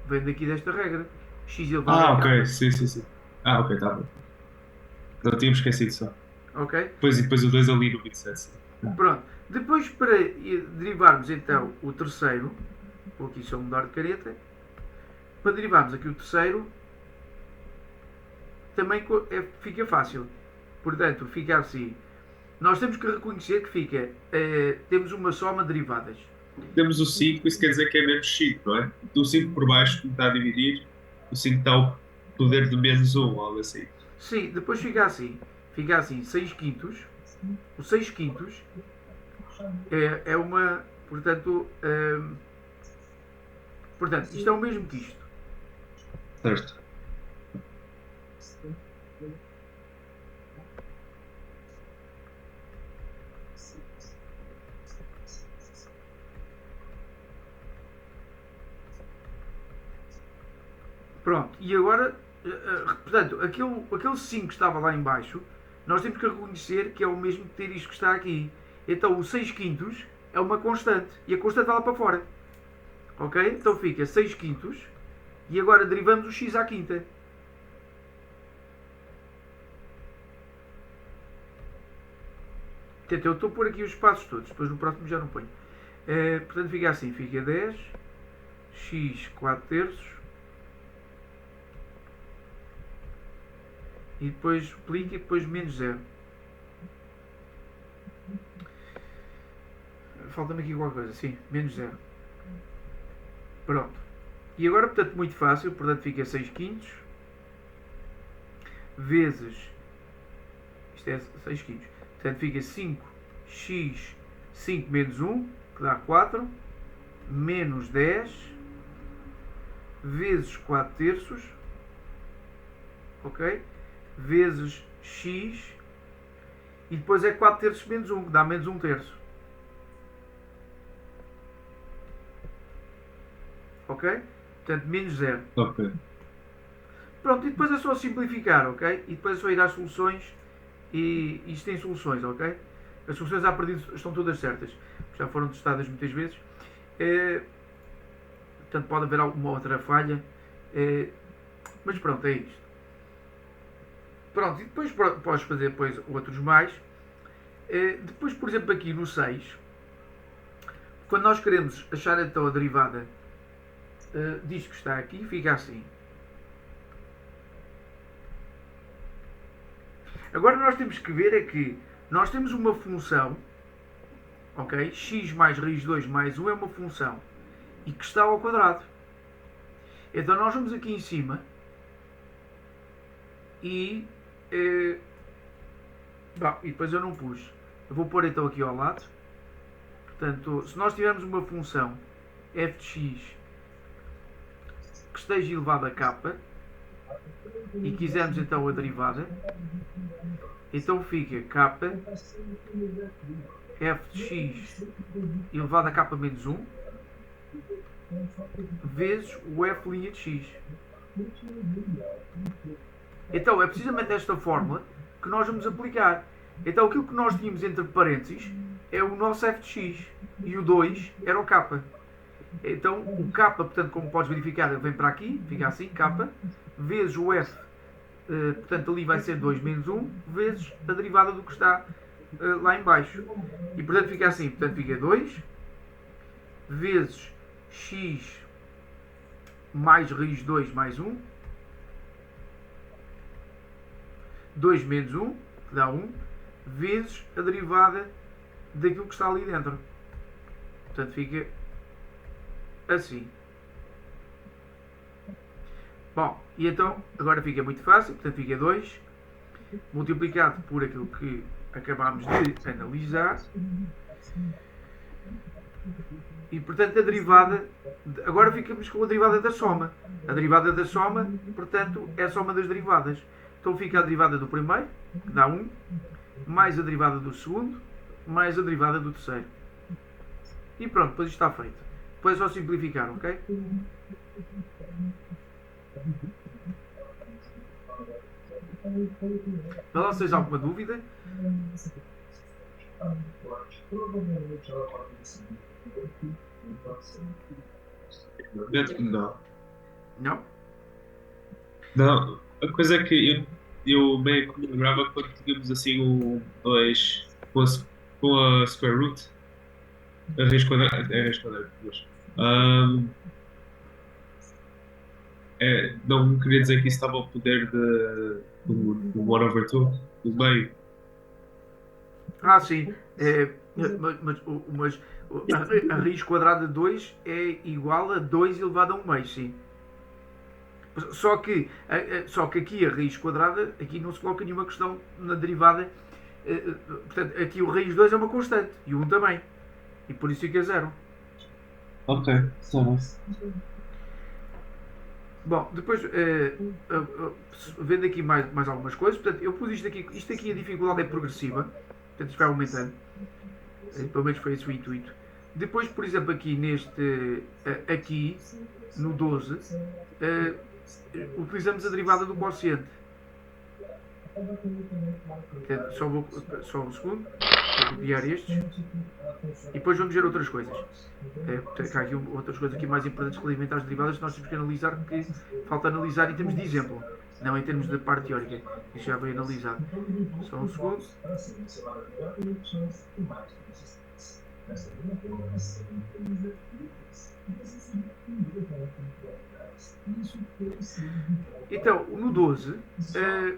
vem daqui desta regra. X elevado Ah, a k. ok, sim, sim, sim. Ah, ok, está bem. Não tínhamos esquecido só. Ok? Depois, e depois o 2 ali no 27. Sim. Pronto. Depois, para derivarmos então o terceiro, vou aqui só mudar de careta, para derivarmos aqui o terceiro, também fica fácil. Portanto, fica assim. Nós temos que reconhecer que temos uma soma de derivadas. Temos o 5, isso quer dizer que é menos 5, não é? Do 5 por baixo, que está a dividir, o 5 está ao poder de menos 1, algo assim. Sim, depois fica assim. Fica assim, 6 quintos. O 6 quintos é uma. Portanto, isto é o mesmo que isto. Certo. Pronto, e agora, portanto, aquele 5 que estava lá em baixo, nós temos que reconhecer que é o mesmo que ter isto que está aqui. Então o 6 quintos é uma constante, e a constante vai lá para fora. Ok? Então fica 6 quintos, e agora derivamos o x à quinta. Portanto, eu estou a pôr aqui os espaços todos, depois no próximo já não ponho. Portanto fica assim, fica 10, x 4 terços, e depois plica e depois menos 0. Falta-me aqui qualquer coisa, sim, menos 0. Pronto. E agora, portanto, muito fácil, portanto fica 6 quintos vezes, isto é 6 quintos, portanto fica 5x 5 menos 1, que dá 4, menos 10, vezes 4 terços, ok? Vezes x, e depois é 4 terços menos 1, que dá menos 1 terço. Ok? Portanto, menos 0. Ok. Pronto, e depois é só simplificar, ok? E depois é só ir às soluções, e isto tem soluções, ok? As soluções à partida estão todas certas, já foram testadas muitas vezes. Portanto, pode haver alguma outra falha, mas pronto, é isto. Pronto, e depois podes fazer depois outros mais. Depois, por exemplo, aqui no 6, quando nós queremos achar então a derivada disto que está aqui, fica assim. Agora nós temos que ver é que nós temos uma função, ok? X mais raiz 2 mais 1 é uma função e que está ao quadrado. Então nós vamos aqui em cima e bom, e depois eu não pus. Eu vou pôr então aqui ao lado. Portanto, se nós tivermos uma função f de x que esteja elevada a k e quisermos então a derivada, então fica k f de x elevado a k menos 1 vezes o f' de x. Então é precisamente esta fórmula que nós vamos aplicar. Então aquilo que nós tínhamos entre parênteses é o nosso f de x e o 2 era o k. Então o k, portanto, como podes verificar, vem para aqui, fica assim, k, vezes o f, portanto ali vai ser 2 menos 1, vezes a derivada do que está lá em baixo. E portanto fica assim, portanto fica 2 vezes x mais raiz 2 mais 1, 2 menos 1, que dá 1, vezes a derivada daquilo que está ali dentro. Portanto fica assim. Bom, e então agora fica muito fácil, portanto fica 2 multiplicado por aquilo que acabámos de analisar. E portanto a derivada, agora ficamos com a derivada da soma. A derivada da soma, portanto, é a soma das derivadas. Então fica a derivada do primeiro, que dá 1, mais a derivada do segundo, mais a derivada do terceiro. E pronto, depois isto está feito. Depois é só simplificar, ok? Vê lá se tens alguma dúvida. Não. Não? Não. A coisa é que eu meio que me lembrava quando tínhamos assim dois com a square root, a raiz quadrada, é a raiz quadrada, mas, não queria dizer que isso estava ao poder do 1 over 2, do meio. Ah, sim. Mas a raiz quadrada de 2 é igual a 2 elevado a 1 meio, sim. Só que aqui a raiz quadrada, aqui não se coloca nenhuma questão na derivada. Portanto, aqui o raiz 2 é uma constante e o 1 também. E por isso fica 0. Ok, certo. Bom, depois, vendo aqui mais algumas coisas, portanto, eu pus isto aqui a dificuldade é progressiva, portanto isto vai aumentando, pelo menos foi esse o intuito. Depois, por exemplo, aqui aqui no 12, utilizamos a derivada do quociente. Portanto, só um segundo, vou copiar estes, e depois vamos ver outras coisas. Há aqui outras coisas aqui mais importantes relativamente às derivadas que nós temos que analisar, porque falta analisar em termos de exemplo, não em termos de parte teórica. Isto já foi analisado. Só um segundo. Então, no 12,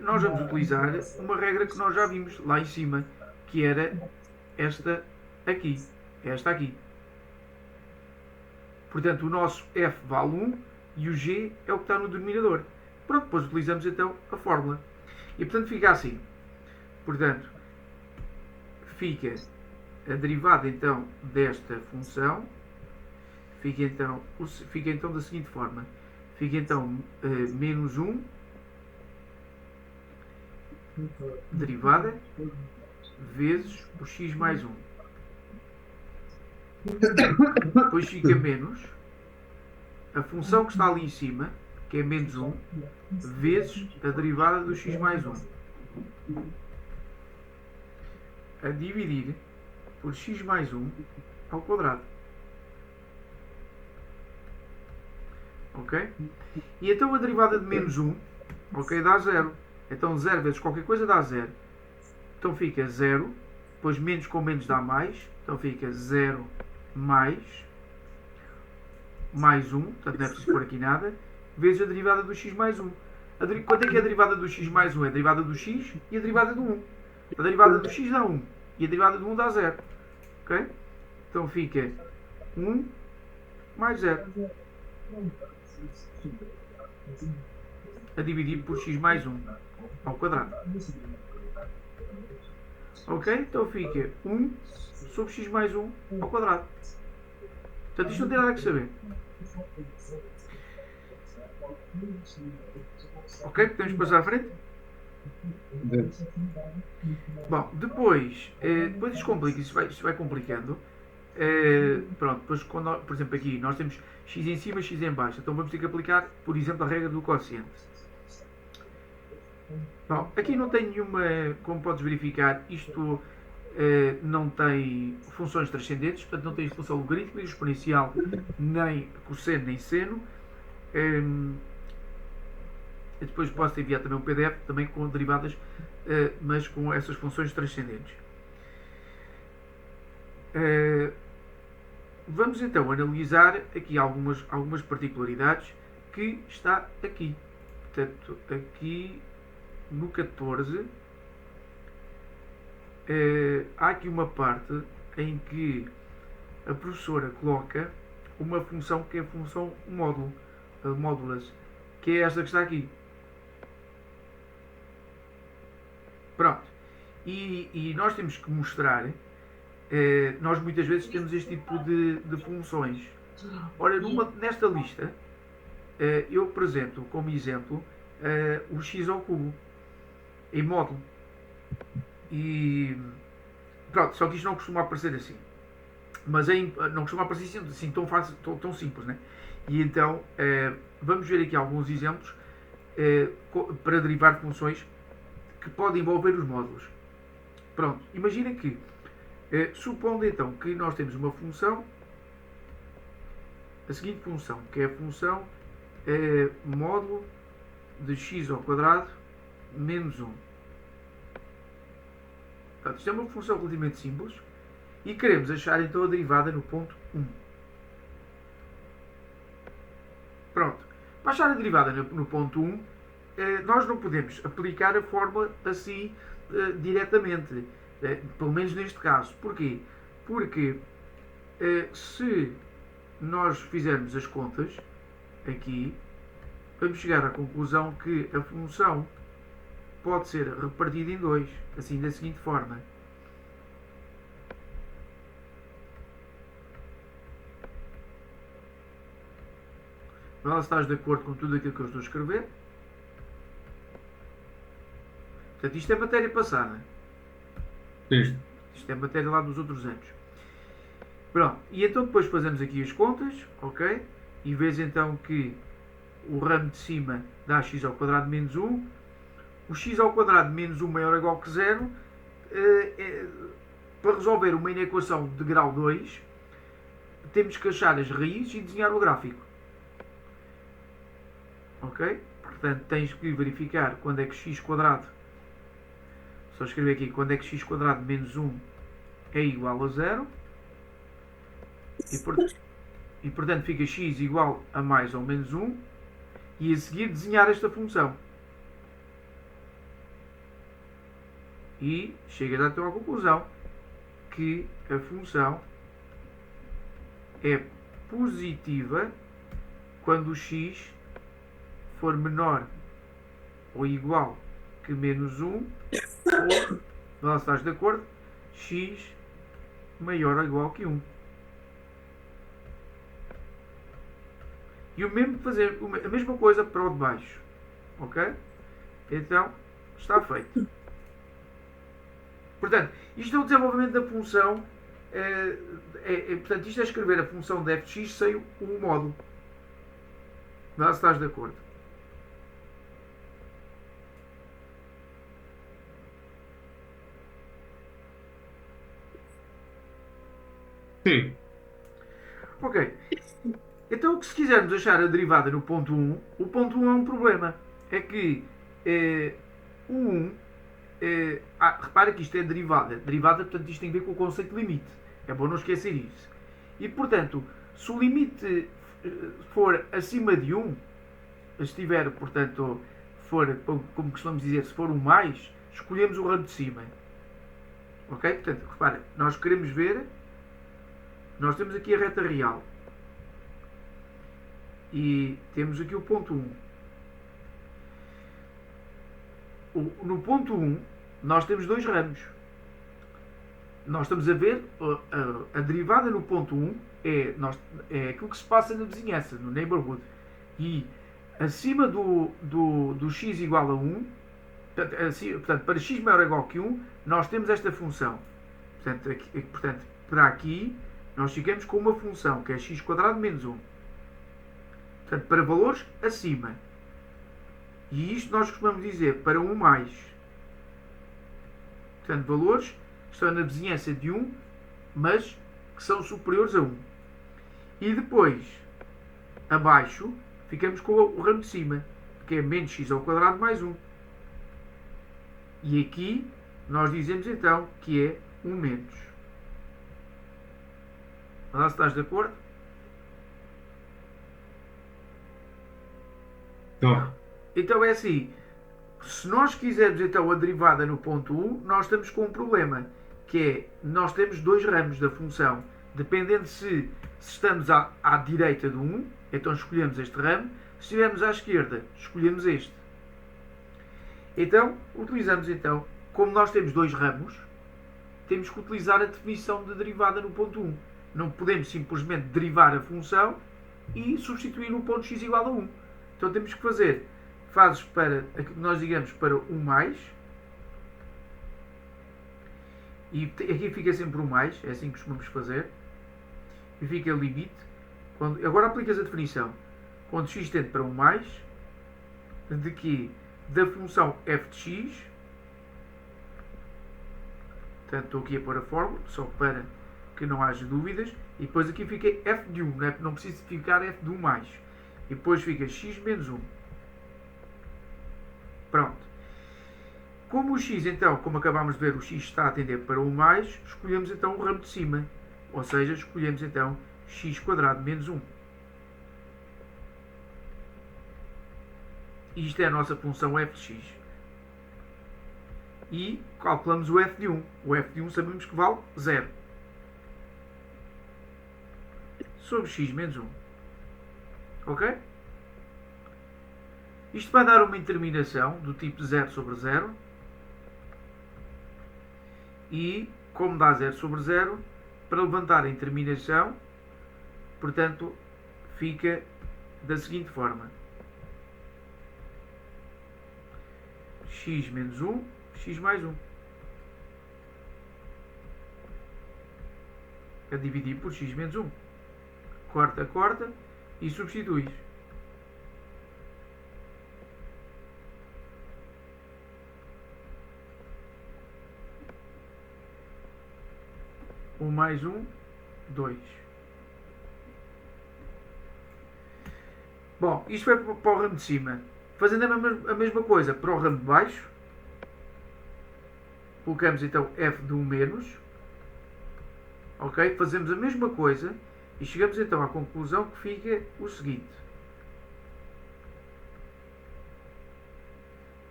nós vamos utilizar uma regra que nós já vimos lá em cima, que era esta aqui. Esta aqui. Portanto, o nosso f vale 1 e o g é o que está no denominador. Pronto, depois utilizamos então a fórmula. E portanto fica assim. Portanto, fica a derivada então desta função, fica então da seguinte forma. Fica então menos 1 derivada vezes o x mais 1. Depois fica menos a função que está ali em cima, que é menos 1, vezes a derivada do x mais 1. A dividir por x mais 1 ao quadrado. Ok? E então a derivada de menos 1, ok, dá 0. Então 0 vezes qualquer coisa dá 0. Então fica 0, depois menos com menos dá mais, então fica 0 mais 1, portanto não é preciso pôr aqui nada, vezes a derivada do x mais 1. Quanto é que é a derivada do x mais 1? É a derivada do x e a derivada do 1. A derivada do x dá 1 e a derivada do 1 dá 0. Ok? Então fica 1 mais 0. A dividir por x mais 1 ao quadrado. Ok? Então fica 1 sobre x mais 1 ao quadrado. Portanto, isto não tem nada que saber. Ok? Podemos passar à frente? Bom, depois isto complica, isto vai complicando. Pronto, depois quando, por exemplo aqui nós temos x em cima, x em baixo, então vamos ter que aplicar, por exemplo, a regra do quociente. Bom, aqui não tem nenhuma, como podes verificar, isto não tem funções transcendentes, portanto não tem função logarítmica, exponencial, nem cosseno, nem seno. Depois posso enviar também um PDF também com derivadas, mas com essas funções transcendentes. Vamos então analisar aqui algumas particularidades que está aqui. Portanto, aqui no 14 há aqui uma parte em que a professora coloca uma função que é a função módulo, módulas, que é esta que está aqui. Pronto. E nós temos que mostrar, nós muitas vezes temos este tipo de funções. Ora, nesta lista, eu apresento como exemplo o x ao cubo, em módulo. E pronto, só que isto não costuma aparecer assim. Mas não costuma aparecer assim tão fácil, tão simples, né? E então, vamos ver aqui alguns exemplos para derivar funções que podem envolver os módulos. Pronto, imagina que, supondo então que nós temos uma função, a seguinte função, que é a função módulo de x ao quadrado menos 1. Portanto, isto é uma função relativamente simples e queremos achar então a derivada no ponto 1. Pronto, para achar a derivada no ponto 1, nós não podemos aplicar a fórmula assim diretamente, pelo menos neste caso. Porquê? Porque se nós fizermos as contas aqui, vamos chegar à conclusão que a função pode ser repartida em 2, assim da seguinte forma. Vê lá se estás de acordo com tudo aquilo que eu estou a escrever. Portanto, isto é matéria passada. Sim. Isto é matéria lá dos outros anos. Pronto, e então depois fazemos aqui as contas, ok? E vês então que o ramo de cima dá x ao quadrado menos 1. O x ao quadrado menos 1 maior ou igual que 0. Para resolver uma inequação de grau 2, temos que achar as raízes e desenhar o gráfico. Ok? Portanto, tens que verificar quando é que x quadrado, só escrever aqui, quando é que x quadrado menos 1 é igual a 0. E portanto fica x igual a mais ou menos 1 e a seguir desenhar esta função. E chegas então à conclusão que a função é positiva quando o x for menor ou igual que menos 1 ou, lá estás de acordo, x maior ou igual que 1. E o mesmo fazer a mesma coisa para o de baixo. Ok? Então, está feito. Portanto, isto é o desenvolvimento da função. Portanto, isto é escrever a função de f de x sem o módulo. Lá estás de acordo. Sim. Ok. Então, se quisermos achar a derivada no ponto 1, o ponto 1 é um problema. É que o 1... repara que isto é derivada. Derivada, portanto, isto tem a ver com o conceito de limite. É bom não esquecer isso. E, portanto, se o limite for acima de 1, se estiver, portanto, for, como costumamos dizer, se for um mais, escolhemos o ramo de cima. Ok? Portanto, repara, nós queremos ver, nós temos aqui a reta real. E temos aqui o ponto 1. No ponto 1, nós temos dois ramos. Nós estamos a ver a derivada no ponto 1 é aquilo que se passa na vizinhança, no neighborhood. E acima do x igual a 1, portanto, para x maior ou igual que 1, nós temos esta função. Portanto, para aqui, nós ficamos com uma função, que é x² menos 1. Portanto, para valores acima. E isto nós costumamos dizer para 1 mais. Portanto, valores que estão na vizinhança de 1, mas que são superiores a 1. E depois, abaixo, ficamos com o ramo de cima, que é menos x² mais 1. E aqui, nós dizemos então que é 1 menos. Lá estás de acordo? Então, Então é assim, se nós quisermos então a derivada no ponto 1, nós estamos com um problema, que é, nós temos dois ramos da função, dependendo se estamos à direita do 1, então escolhemos este ramo, se estivermos à esquerda, escolhemos este. Então, utilizamos então, como nós temos dois ramos, temos que utilizar a definição de derivada no ponto 1. Não podemos simplesmente derivar a função e substituir no ponto x igual a 1. Então temos que fazer fases para, nós digamos, para 1 mais. E aqui fica sempre 1 mais, é assim que costumamos fazer. E fica limite. Agora aplicas a definição. Quando x tende para 1 mais, de que da função f de x, portanto estou aqui a pôr a fórmula, só para que não haja dúvidas, e depois aqui fica f de 1, não precisa ficar f de 1 mais. E depois fica x menos 1. Pronto. Como o x, então, como acabámos de ver, o x está a tender para 1 mais, escolhemos então o ramo de cima. Ou seja, escolhemos então x² menos 1. E isto é a nossa função f de x. E calculamos o f de 1. O f de 1 sabemos que vale 0. Sobre x menos 1. Ok? Isto vai dar uma interminação do tipo 0 sobre 0. E, como dá 0 sobre 0, para levantar a interminação, portanto, fica da seguinte forma. X menos 1, x mais 1. A dividir por x menos 1. Corta, corta e substituis. Um mais 1, 2. Bom, isto foi para o ramo de cima. Fazendo a mesma coisa para o ramo de baixo. Colocamos então f de 1 menos. Ok? Fazemos a mesma coisa. E chegamos então à conclusão que fica o seguinte.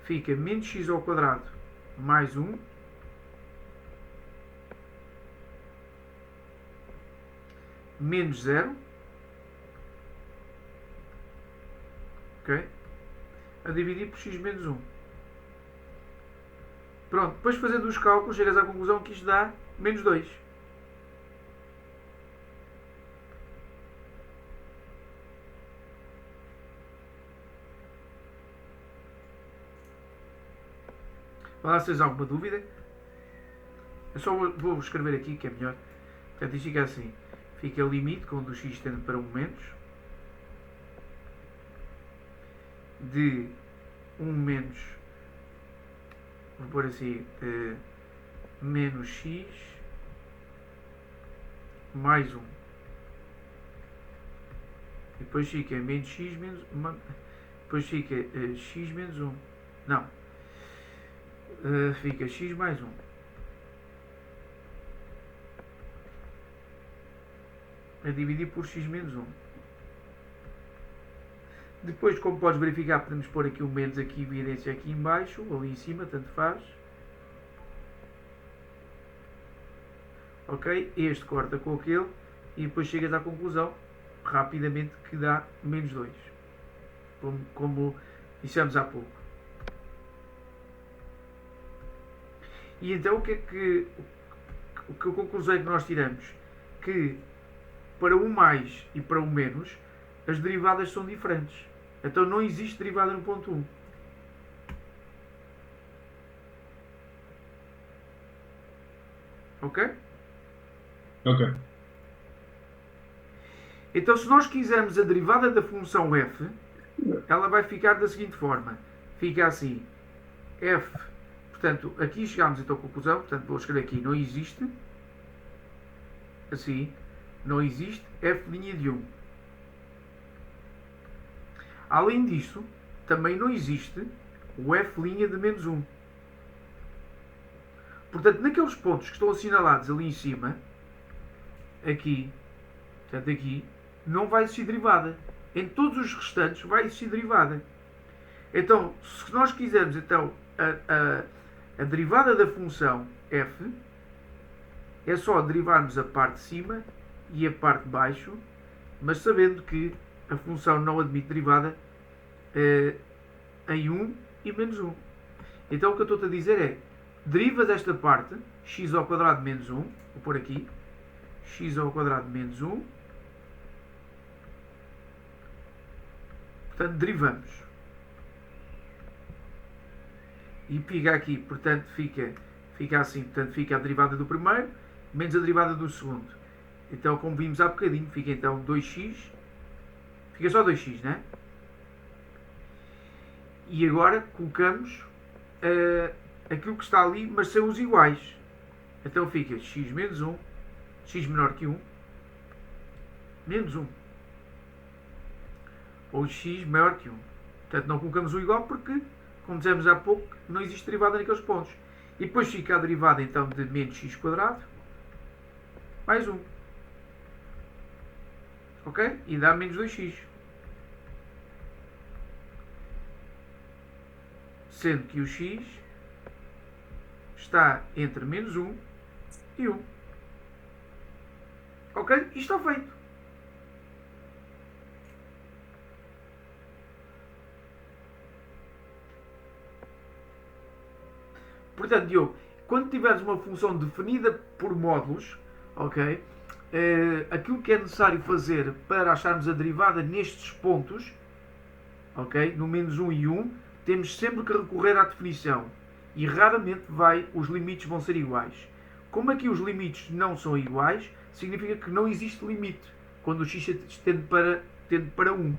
Fica menos x ao quadrado mais 1 menos 0, ok? A dividir por x menos 1. Pronto, depois fazendo os cálculos chegas à conclusão que isto dá menos 2. Vai lá se tens alguma dúvida. Eu só vou escrever aqui que é melhor. Portanto, isto fica assim. Fica o limite quando o x tende para 1 menos de 1 menos, vou pôr assim, menos x mais 1. E depois fica menos x menos 1. Depois fica x menos 1. Não. Fica x mais 1. A dividir por x menos 1. Depois, como podes verificar, podemos pôr aqui o menos aqui, evidência aqui em baixo, ou ali em cima, tanto faz. Ok? Este corta com aquele e depois chegas à conclusão, rapidamente, que dá menos 2. Como dissemos há pouco. E então, que conclusão é que nós tiramos? Que para o mais e para o menos, as derivadas são diferentes. Então não existe derivada no ponto 1. Ok? Ok. Então se nós quisermos a derivada da função f, ela vai ficar da seguinte forma. Fica assim. F, portanto, aqui chegamos então à conclusão, portanto vou escrever aqui, não existe, assim, não existe f' de 1. Além disso, também não existe o f' de menos 1. Portanto, naqueles pontos que estão assinalados ali em cima, aqui, portanto aqui, não vai existir derivada. Em todos os restantes vai existir derivada. Então, se nós quisermos então a derivada da função f, é só derivarmos a parte de cima e a parte de baixo, mas sabendo que a função não admite derivada em 1 e menos 1. Então o que eu estou a dizer é, derivas esta parte, x ao quadrado menos 1, vou pôr aqui, x ao quadrado menos 1, portanto derivamos. E fica aqui, portanto fica assim, portanto fica a derivada do primeiro, menos a derivada do segundo. Então, como vimos há bocadinho, fica então 2x, fica só 2x, não é? E agora colocamos aquilo que está ali, mas sem os iguais. Então fica x menos 1, x menor que 1, menos 1. Ou x maior que 1. Portanto, não colocamos o igual porque, como dissemos há pouco, não existe derivada naqueles pontos. E depois fica a derivada então de menos x quadrado mais 1. Ok? E dá menos 2x. Sendo que o x está entre menos 1 e 1. Ok? Isto está feito. Portanto, Diogo, quando tiveres uma função definida por módulos, ok? Aquilo que é necessário fazer para acharmos a derivada nestes pontos, ok? No menos 1 e 1, temos sempre que recorrer à definição. E raramente os limites vão ser iguais. Como aqui os limites não são iguais, significa que não existe limite quando o x tende para 1.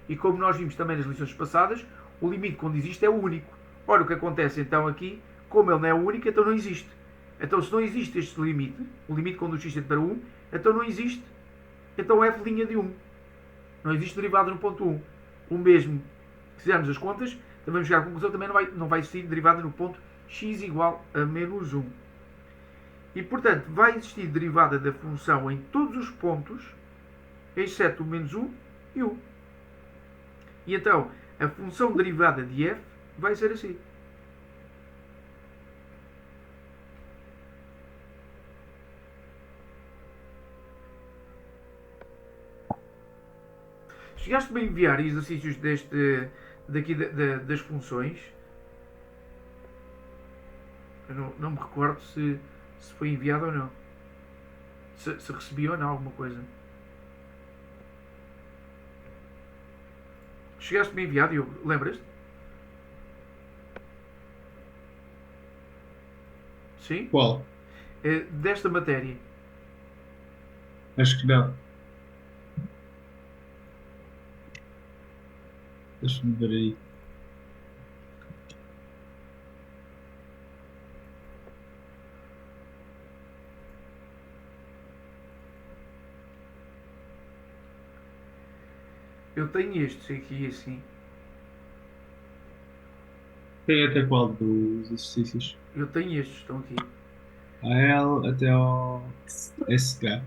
E como nós vimos também nas lições passadas, o limite quando existe é o único. Ora, o que acontece então aqui, como ele não é o único, então não existe. Então se não existe este limite, o limite quando o x tende para 1, então não existe, então f' de 1. Não existe derivada no ponto 1. O mesmo, se fizermos as contas, também vamos chegar à conclusão, também não vai existir derivada no ponto x igual a menos 1. E portanto, vai existir derivada da função em todos os pontos, exceto o menos 1 e 1. E então, a função derivada de f vai ser assim. Chegaste-me a enviar exercícios daqui das funções. Eu não me recordo se foi enviado ou não. Se recebi ou não alguma coisa. Chegaste-me a enviar, Diogo? Lembras-te? Sim? Qual? Desta matéria. Acho que não. Deixa-me ver aí. Eu tenho estes aqui assim. Tem até qual dos exercícios? Eu tenho estes, estão aqui. A L até ao SH.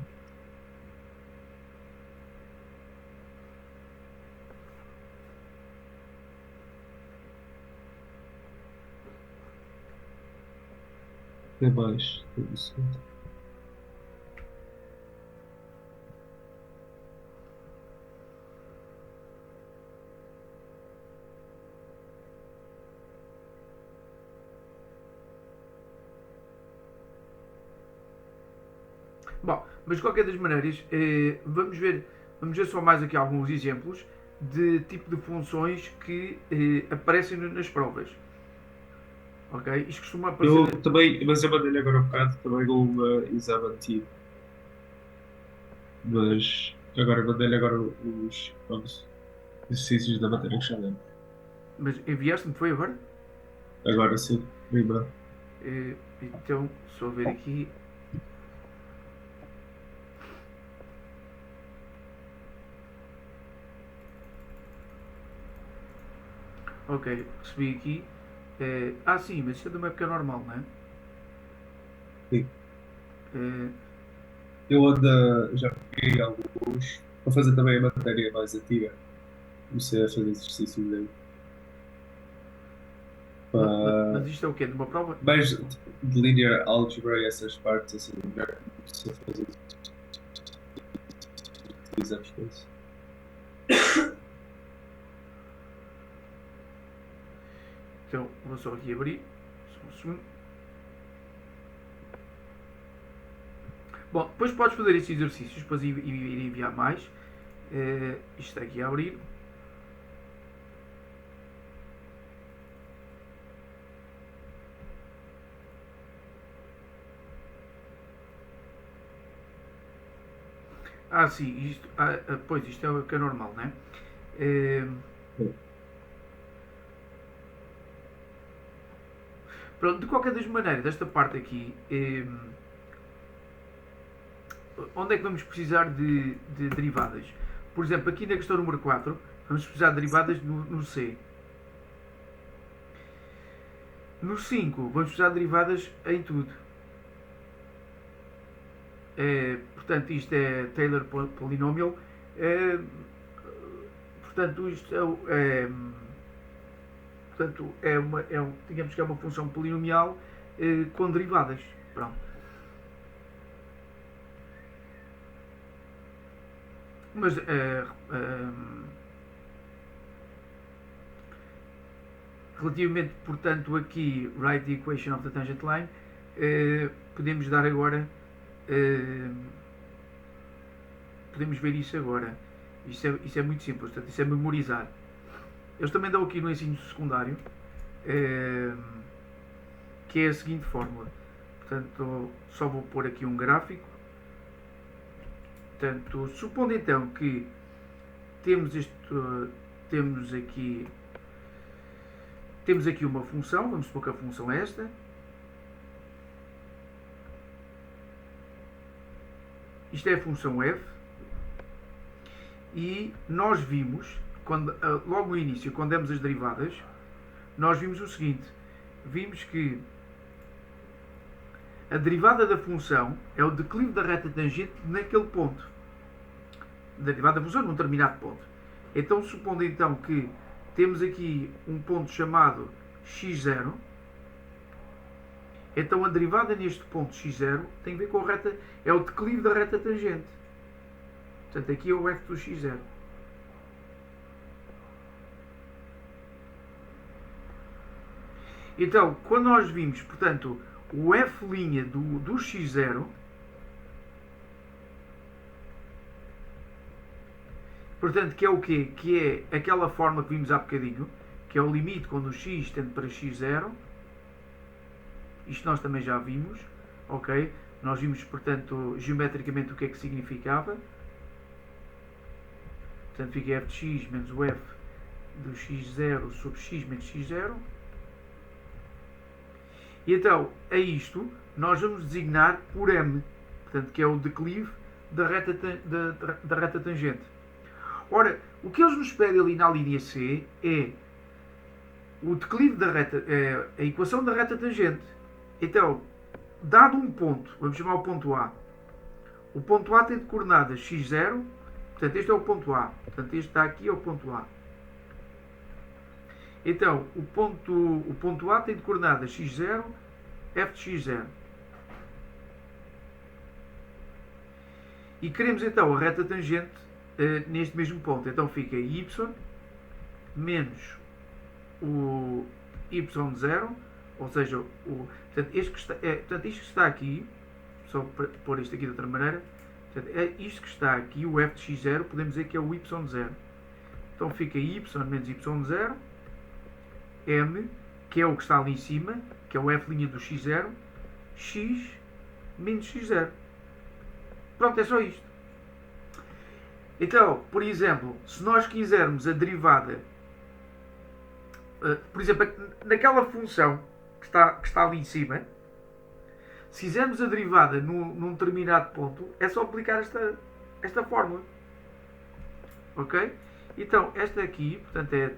Até baixo. Tudo certo. Bom, mas de qualquer das maneiras, vamos ver só mais aqui alguns exemplos de tipo de funções que aparecem nas provas. Ok? Isto costuma aparecer. Eu também, mas eu mandei-lhe agora um bocado também um exame antigo. Mas agora mandei-lhe agora os exercícios da matéria que já lembro. Mas enviaste-me, foi agora? Agora sim, lembra. Então, só ver aqui. Ok, recebi aqui. Sim, mas isto é de uma época normal, não é? Sim. Eh, Eu ando, já peguei alguns para fazer também a matéria mais antiga. Comecei a fazer exercícios aí. mas Para isto é o quê? De uma prova? mais de linear algebra e essas partes assim, já comecei a fazer exames com isso. Então, vou só aqui abrir. Só um segundo. Bom, depois podes fazer estes exercícios, depois ir enviar mais. Isto está aqui a abrir. Sim, isto, pois isto é o que é normal, não é? Pronto, de qualquer das maneiras, desta parte aqui, onde é que vamos precisar de derivadas? Por exemplo, aqui na questão número 4, vamos precisar de derivadas no C. No 5, vamos precisar de derivadas em tudo. Portanto, isto é Taylor Polynomial. Portanto, isto portanto, digamos que é uma função polinomial com derivadas. Pronto. Mas relativamente, portanto, aqui write the equation of the tangent line, podemos dar agora, podemos ver isso agora. Isso é muito simples, portanto, isso é memorizar. Eles também dão aqui no ensino secundário, que é a seguinte fórmula. Portanto, só vou pôr aqui um gráfico. Portanto, supondo então que temos aqui uma função, vamos supor que a função é esta. Isto é a função f. E nós vimos, logo no início, quando demos as derivadas, nós vimos o seguinte. Vimos que a derivada da função é o declive da reta tangente naquele ponto. da derivada da função num determinado ponto. Então, supondo então que temos aqui um ponto chamado x0, então a derivada neste ponto x0 tem a ver com a reta, é o declive da reta tangente. Portanto, aqui é o f do x0. Então, quando nós vimos, portanto, o f' do x0, portanto, que é o quê? Que é aquela forma que vimos há bocadinho, que é o limite quando o x tende para x0. Isto nós também já vimos, ok? Nós vimos, portanto, geometricamente o que é que significava. Portanto, fica f de x menos o f do x0 sobre x menos x0. E então, a isto, nós vamos designar por m, portanto, que é o declive da reta tangente. Ora, o que eles nos pedem ali na linha C é o declive da reta, a equação da reta tangente. Então, dado um ponto, vamos chamar o ponto A. O ponto A tem de coordenadas x0, portanto, este é o ponto A. Portanto, este está aqui, é o ponto A. Então, o ponto A tem de coordenadas x0, f de x0. E queremos então a reta tangente neste mesmo ponto. Então fica y menos o y0, ou seja, portanto, isto que está aqui, só para pôr isto aqui de outra maneira, portanto, é isto que está aqui, o f de x0, podemos dizer que é o y0. Então fica y menos y0, m, que é o que está ali em cima, que é o f' do x0, x menos x0. Pronto, é só isto. Então, por exemplo, se nós quisermos a derivada, por exemplo, naquela função que está ali em cima, se quisermos a derivada num determinado ponto, é só aplicar esta fórmula. Ok? Então, esta aqui, portanto, é...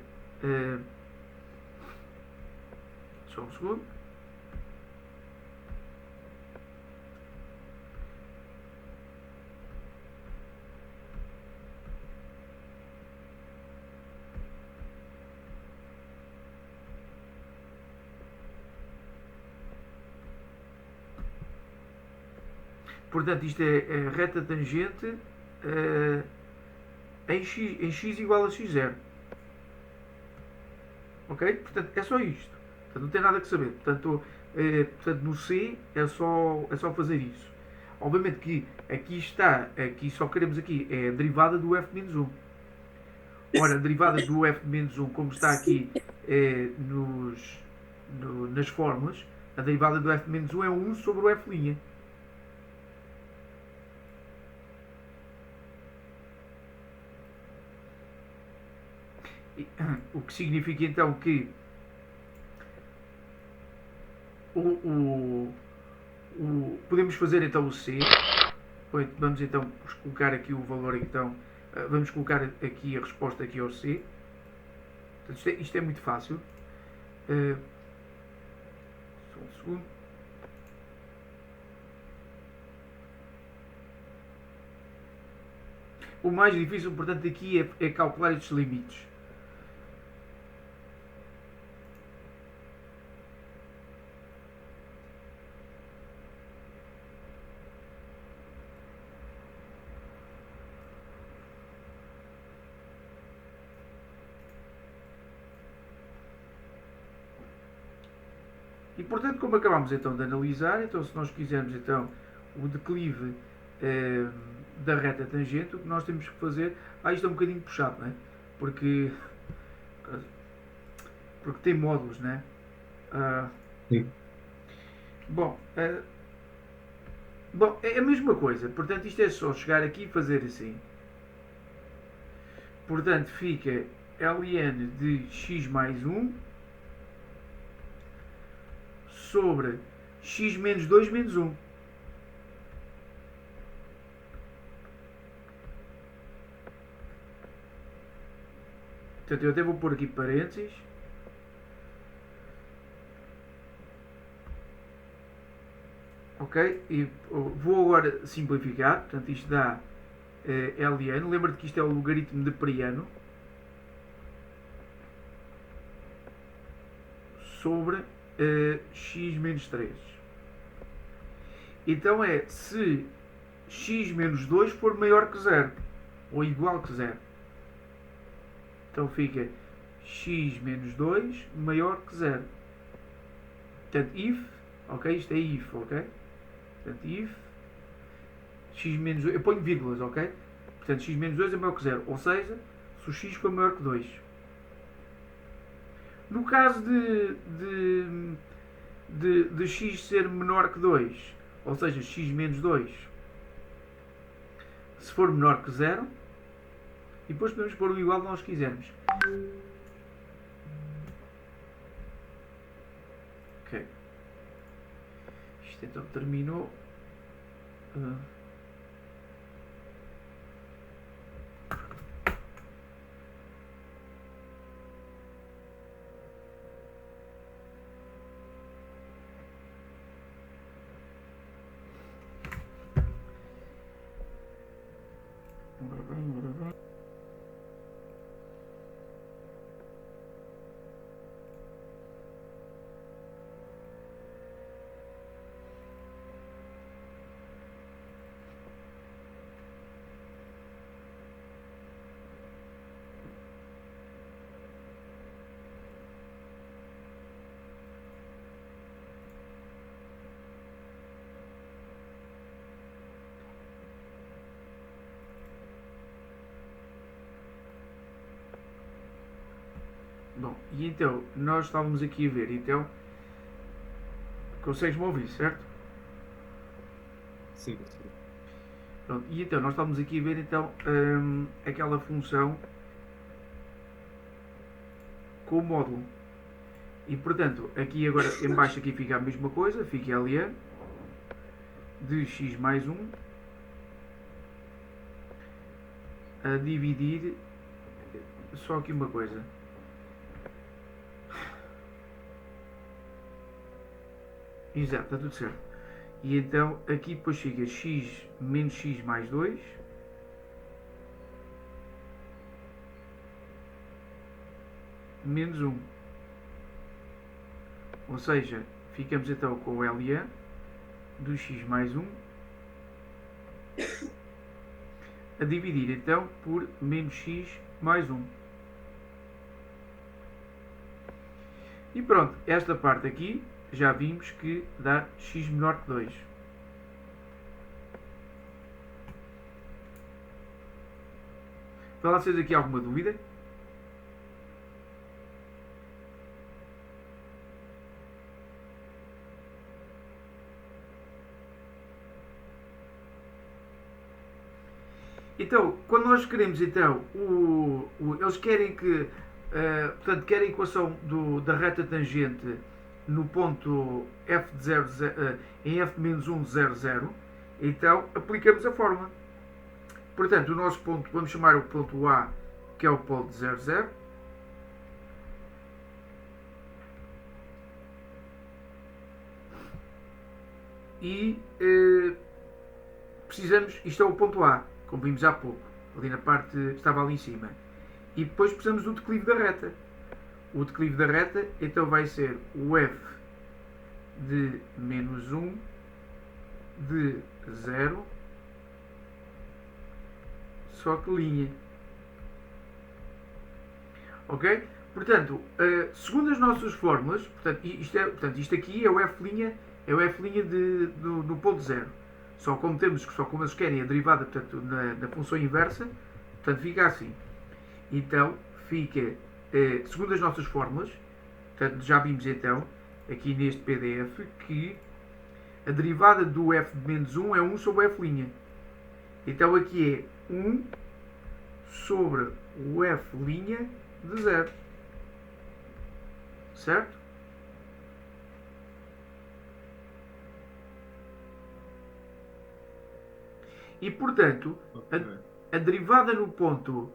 só um segundo. Portanto, isto é a reta tangente em x igual a x0. Ok? Portanto, é só isto. Portanto, não tem nada que saber. Portanto, no C é só fazer isso. Obviamente que aqui só queremos aqui, é a derivada do f menos 1. Ora, a derivada do f menos 1, como está aqui nas fórmulas, a derivada do f menos 1 é 1 sobre o f'. O que significa então que podemos fazer então o C. Vamos então colocar aqui o valor, então vamos colocar aqui a resposta aqui ao C. Portanto, isto é muito fácil. Só um segundo. O mais difícil, portanto, aqui é calcular estes limites. E portanto, como acabámos então de analisar, então se nós quisermos então o declive da reta tangente, o que nós temos que fazer... isto é um bocadinho puxado, não é? Porque tem módulos, não é? Sim. Bom, é a mesma coisa. Portanto, isto é só chegar aqui e fazer assim. Portanto, fica ln de x mais 1 sobre x menos 2 menos 1. Portanto, eu até vou pôr aqui parênteses. Ok? E vou agora simplificar. Portanto, isto dá Ln. Lembra-te que isto é o logaritmo de Periano sobre x menos 3. Então é se x menos 2 for maior que 0 ou igual que 0. Então fica x menos 2 maior que 0. Portanto, if, ok? Isto é if, ok? Portanto, if x menos 2, eu ponho vírgulas, ok? Portanto, x menos 2 é maior que 0, ou seja, se o x for maior que 2. No caso de x ser menor que 2, ou seja, x menos 2, se for menor que 0, e depois podemos pôr o igual que nós quisermos. Ok. Isto então terminou. Ora bem, ora bem. Bom, e então, nós estávamos aqui a ver, então, consegues-me ouvir, certo? Sim, sim. Pronto, e então, nós estávamos aqui a ver, então, aquela função com o módulo. E, portanto, aqui agora, em baixo aqui fica a mesma coisa, fica LN de x mais 1 a dividir, só aqui uma coisa. Exato, está tudo certo. E então aqui depois fica x menos x mais 2 menos 1. Ou seja, ficamos então com o LN do x mais 1 a dividir então por menos x mais 1. E pronto, esta parte aqui já vimos que dá x menor que 2. Para lá vocês aqui alguma dúvida? Então, quando nós queremos, então, eles querem que, portanto, querem a equação da reta tangente no ponto f de 0, em f menos 1 de 0, 0, então aplicamos a fórmula. Portanto, o nosso ponto, vamos chamar o ponto A, que é o polo de 0, 0. E precisamos, isto é o ponto A, como vimos há pouco, ali na parte, estava ali em cima. E depois precisamos do declive da reta. O declive da reta, então vai ser o f de menos 1 de 0, só que linha. Ok? Portanto, segundo as nossas fórmulas, isto aqui é o f', do ponto 0. Só como eles querem a derivada, portanto, na função inversa, portanto fica assim. Então, fica, segundo as nossas fórmulas, portanto, já vimos então, aqui neste PDF, que a derivada do f de menos 1 é 1 sobre o f'. Então aqui é 1 sobre o f' de 0. Certo? E portanto, a derivada no ponto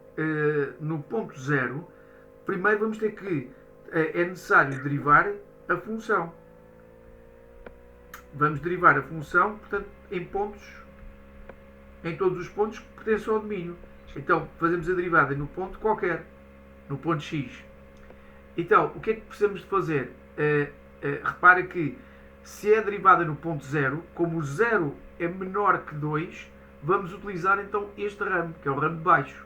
0, primeiro vamos ter que, é necessário derivar a função. Vamos derivar a função, portanto, em pontos em todos os pontos que pertencem ao domínio. Então, fazemos a derivada no ponto qualquer, no ponto x. Então, o que é que precisamos de fazer? Repara que se é derivada no ponto 0, como o 0 é menor que 2, vamos utilizar então este ramo, que é o ramo de baixo.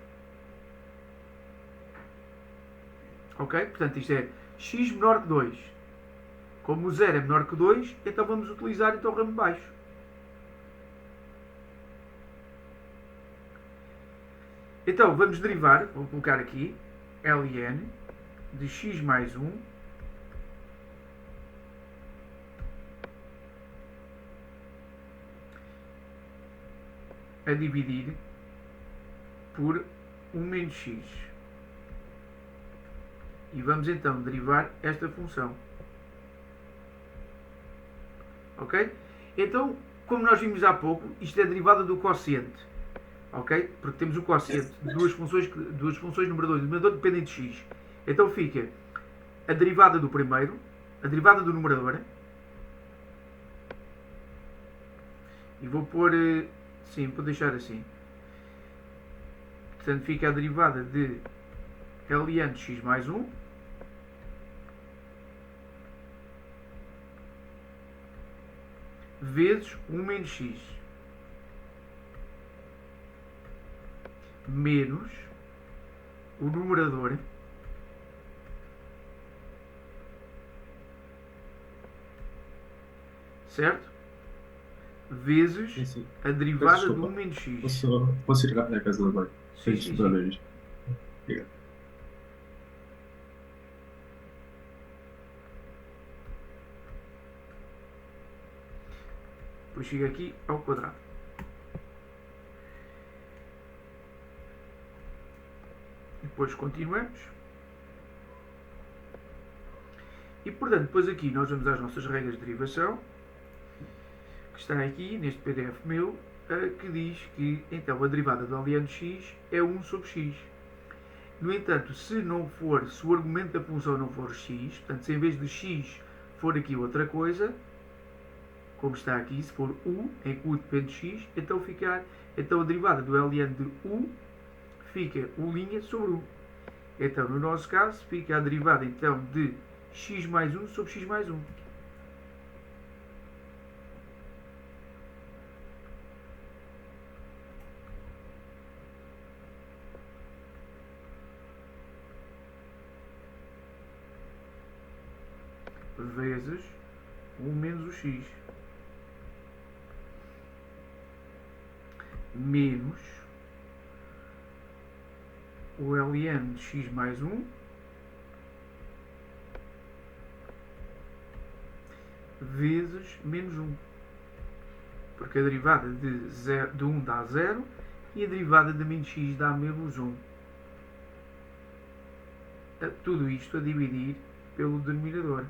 Ok? Portanto, isto é x menor que 2. Como o 0 é menor que 2, então vamos utilizar então o ramo de baixo. Então, vamos derivar, vou colocar aqui, ln de x mais 1 a dividir por 1 menos x. E vamos então derivar esta função. Ok? Então, como nós vimos há pouco, isto é derivada do quociente. Ok? Porque temos o quociente de duas funções numerador e denominador dependem de x. Então fica a derivada do primeiro, a derivada do numerador. E vou pôr... Sim, vou deixar assim. Portanto, fica a derivada de ln de x mais 1 vezes 1 menos x menos o numerador certo? Vezes Sim, sim. a derivada de Desculpa. 1 menos x. Posso ir na casa da banho? Sim, Antes sim, de sim. fazer isto. Obrigado. Depois chego aqui ao quadrado. Depois continuamos. E portanto, depois aqui nós vamos às nossas regras de derivação, que está aqui neste PDF meu, que diz que então a derivada do ln de x é 1 sobre x. No entanto, se o argumento da função não for x, portanto, se em vez de x for aqui outra coisa, como está aqui, se for u, em que u depende de x, então a derivada do ln de u fica u' sobre u. Então, no nosso caso, fica a derivada então de x mais 1 sobre x mais 1. Vezes 1 menos o x. Menos o ln de x mais 1 vezes menos 1. Porque a derivada de 1 dá 0 e a derivada de menos x dá menos 1. Tudo isto a dividir pelo denominador.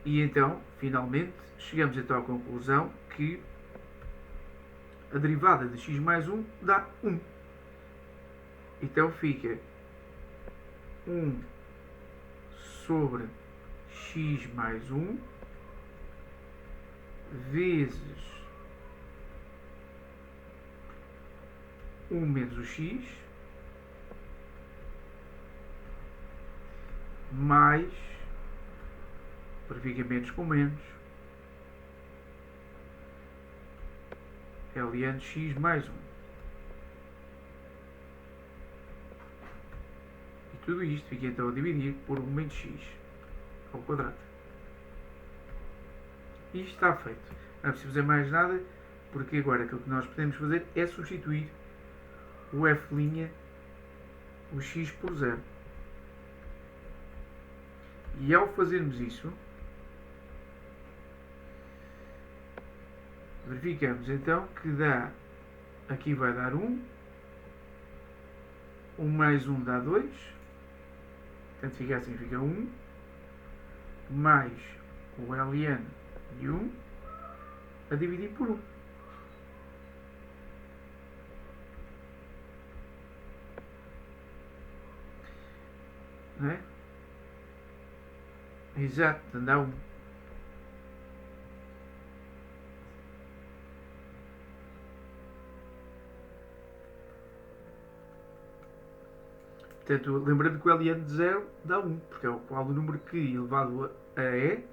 E então, finalmente, chegamos então à conclusão que a derivada de x mais 1 dá 1. Então fica 1 sobre x mais 1 vezes 1 menos o x mais, para ficar menos com menos, ln de x mais 1. E tudo isto fica então a dividir por 1 menos x ao quadrado. E isto está feito. Não é preciso fazer mais nada, porque agora aquilo que nós podemos fazer é substituir o f', o x por 0. E ao fazermos isso, verificamos então que dá, aqui vai dar 1, 1 mais 1 dá 2, portanto fica assim, fica 1, mais o ln de 1 a dividir por 1. Não é? Exato, dá 1. Portanto, lembrando que o LN de 0 dá 1, porque é o qual o número que elevado a E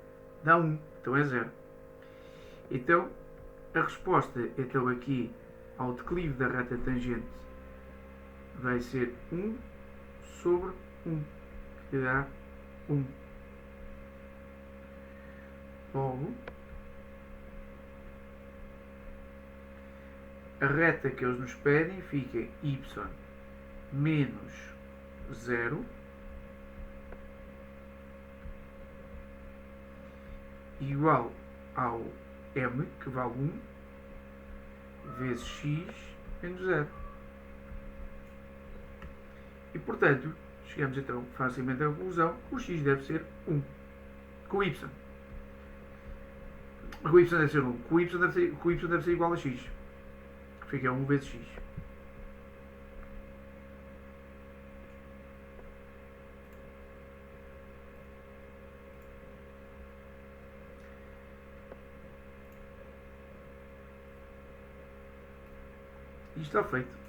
dá 1, então é 0. Então, a resposta então aqui ao declive da reta tangente vai ser 1 sobre 1, que dá 1. Logo, a reta que eles nos pedem fica y menos 0 igual ao m, que vale 1, vezes x menos 0. E, portanto, chegamos então facilmente à conclusão que o x deve ser 1. Com o y. O y deve ser 1. Com o y deve ser igual a x. Fica 1 vezes x. E está feito.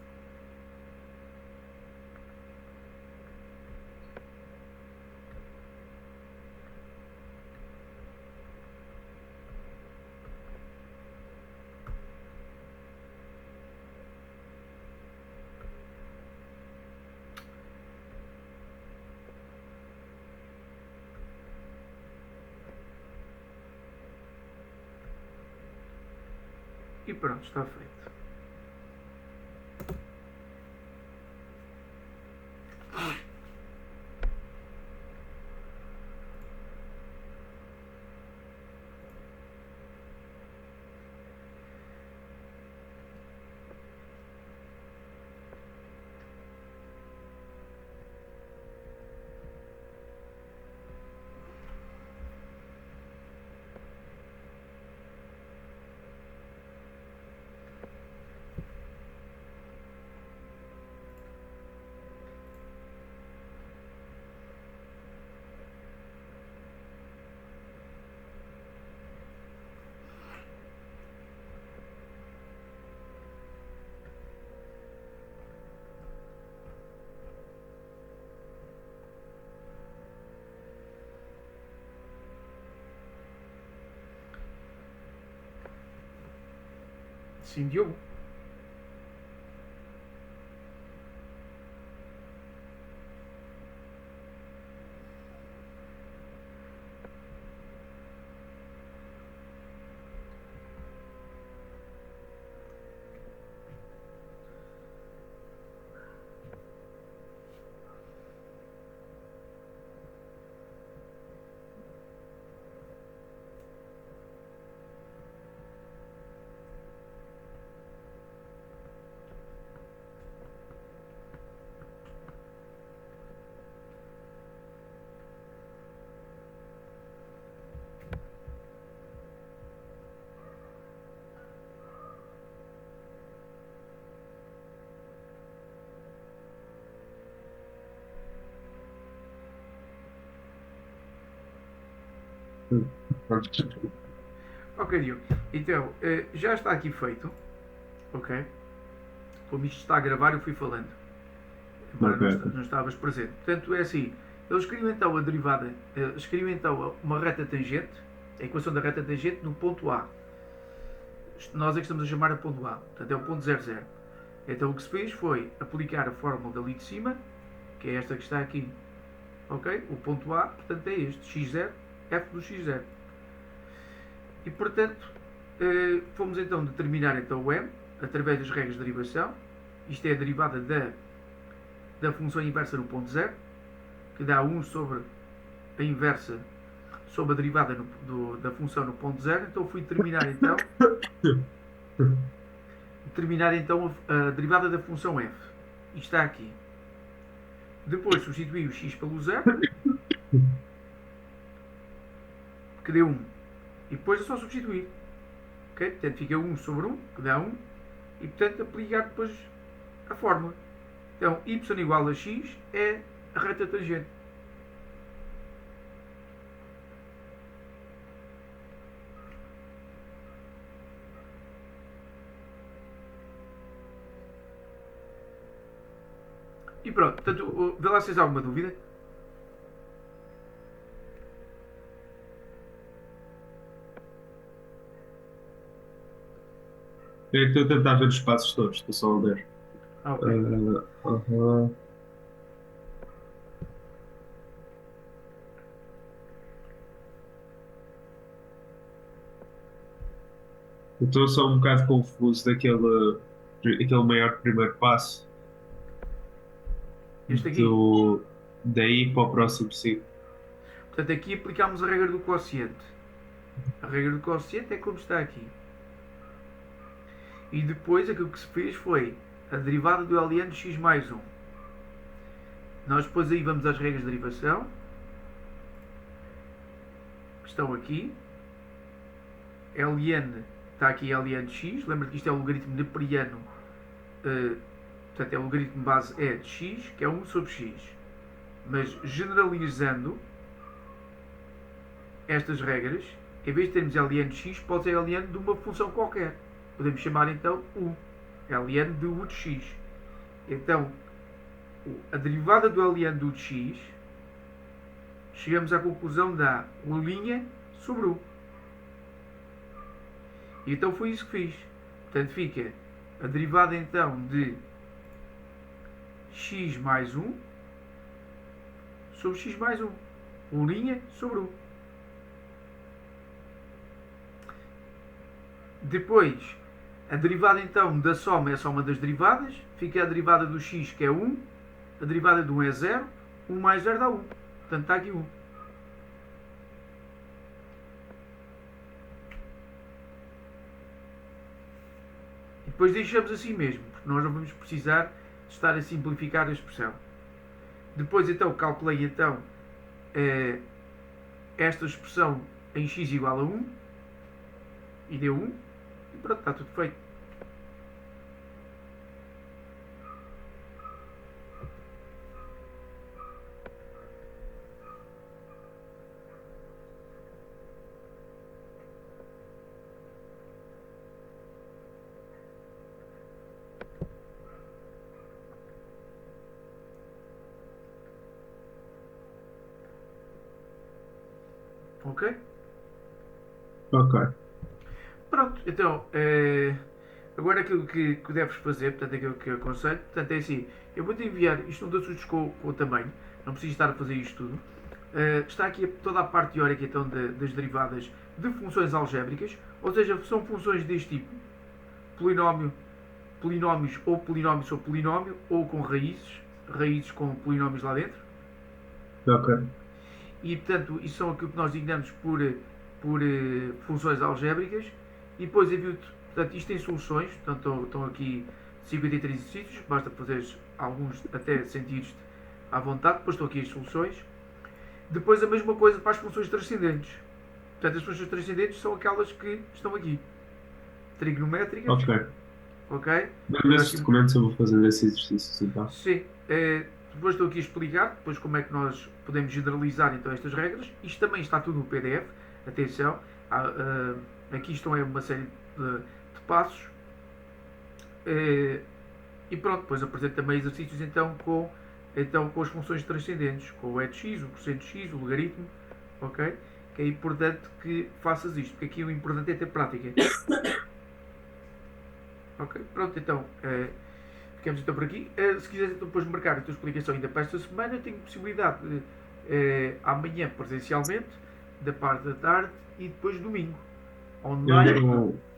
E pronto, está feito. Sim, Diogo. Ok, Diogo. Então, já está aqui feito. Ok? Como isto está a gravar, eu fui falando. Embora Ok. não estavas presente. Portanto, é assim. Eles criam então a derivada. Eles criam então uma reta tangente. A equação da reta tangente no ponto A. Nós é que estamos a chamar a ponto A. Portanto, é o ponto 0, 0. Então, o que se fez foi aplicar a fórmula dali de cima, que é esta que está aqui. Ok? O ponto A, portanto, é este. x0, f do x0. E, portanto, fomos então determinar então o m, através das regras de derivação. Isto é a derivada da função inversa no ponto 0, que dá 1 sobre a inversa sobre a derivada da função no ponto 0. Então fui determinar então a derivada da função f. Isto está aqui. Depois substituí o x pelo 0, que deu 1. E depois é só substituir. Okay? Portanto, fica 1 sobre 1, que dá 1. E, portanto, aplicar depois a fórmula. Então, y igual a x é a reta tangente. E pronto, portanto, vê lá se tens alguma dúvida. É que estou a tentar ver os passos todos, estou só a ler. Ah, ok. Aham. Eu estou só um bocado confuso aquele maior primeiro passo Este aqui. daí para o próximo ciclo. Portanto, aqui aplicámos a regra do quociente. A regra do quociente é como está aqui. E depois aquilo que se fez foi a derivada do LN de x mais 1. Nós depois aí vamos às regras de derivação, que estão aqui. Ln, está aqui Ln de x. Lembra que isto é o logaritmo neperiano. Portanto, é o logaritmo base E de x, que é 1 sobre x. Mas generalizando estas regras, em vez de termos Ln de x, pode ser Ln de uma função qualquer. Podemos chamar então U. Ln de U de x. Então, a derivada do Ln de U de x, chegamos à conclusão da U' sobre U. E então foi isso que fiz. Portanto, fica a derivada então de x mais 1 sobre x mais 1. U' sobre U. Depois, a derivada então da soma é a soma das derivadas. Fica a derivada do x, que é 1. A derivada de 1 é 0. 1 mais 0 dá 1. Portanto, está aqui 1. E depois deixamos assim mesmo, porque nós não vamos precisar de estar a simplificar a expressão. Depois, então, calculei então esta expressão em x igual a 1. E deu 1. E pronto, está tudo feito. Ok? Ok. Pronto, então, agora aquilo que deves fazer, portanto, aquilo que eu aconselho, portanto, é assim, eu vou-te enviar, isto não te assustes com o tamanho, não precisas estar a fazer isto tudo. Está aqui toda a parte teórica, então, das derivadas de funções algébricas, ou seja, são funções deste tipo, polinómio, polinómios ou polinómio sobre polinómio, ou com raízes, raízes com polinómios lá dentro. Ok. E, portanto, isso são aquilo que nós designamos por funções algébricas. E depois envio-te, portanto, isto tem soluções, portanto, estão aqui 53 exercícios, basta fazeres alguns até sentires-te à vontade, depois estão aqui as soluções. Depois a mesma coisa para as funções transcendentes. Portanto, as funções transcendentes são aquelas que estão aqui. Trigonométricas. Ok. Ok? Nesses documentos eu vou fazer esses exercícios então. Sim. Depois estou aqui a explicar depois como é que nós podemos generalizar então estas regras. Isto também está tudo no PDF. Atenção. Aqui estão uma série de passos. E pronto, depois apresento também exercícios então com as funções transcendentes, com o e de x, o coseno de x, o logaritmo, ok? Que é importante que faças isto, porque aqui o importante é ter prática. Ok, pronto, então, ficamos então por aqui. Se quiseres então depois marcar a tua explicação ainda para esta semana, eu tenho possibilidade de amanhã presencialmente, da parte da tarde, e depois domingo, online.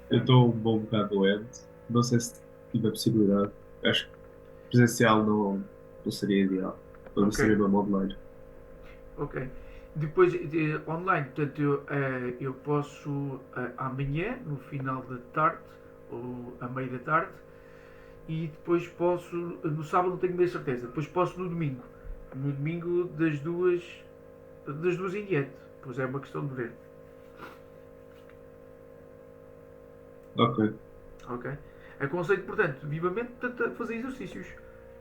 Eu estou um bom bocado doente, não sei se tive a possibilidade. Acho que presencial não seria ideal. Não seria mesmo online. Ok. Depois online, portanto, eu posso amanhã, no final da tarde, ou a meio da tarde, e depois posso, no sábado não tenho bem certeza, depois posso no domingo. No domingo das duas em diante. Pois é uma questão de ver. Ok. Ok? Aconselho, portanto, vivamente, a fazer exercícios.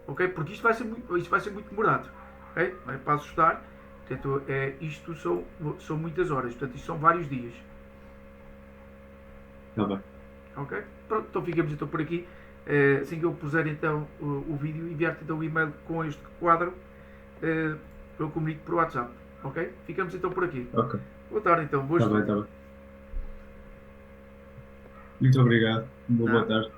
Ok? Porque isto vai ser muito demorado. Ok? Não é para assustar. Portanto, isto são muitas horas. Portanto, isto são vários dias. Está bem. Ok? Pronto, então ficamos então por aqui. Assim que eu puser então o vídeo, enviar-te então o e-mail com este quadro, eu comunico por WhatsApp. Ok? Ficamos então por aqui. Ok, Boa tarde então, boa está bem, estudo. está bem. Muito obrigado. Boa Nada. tarde.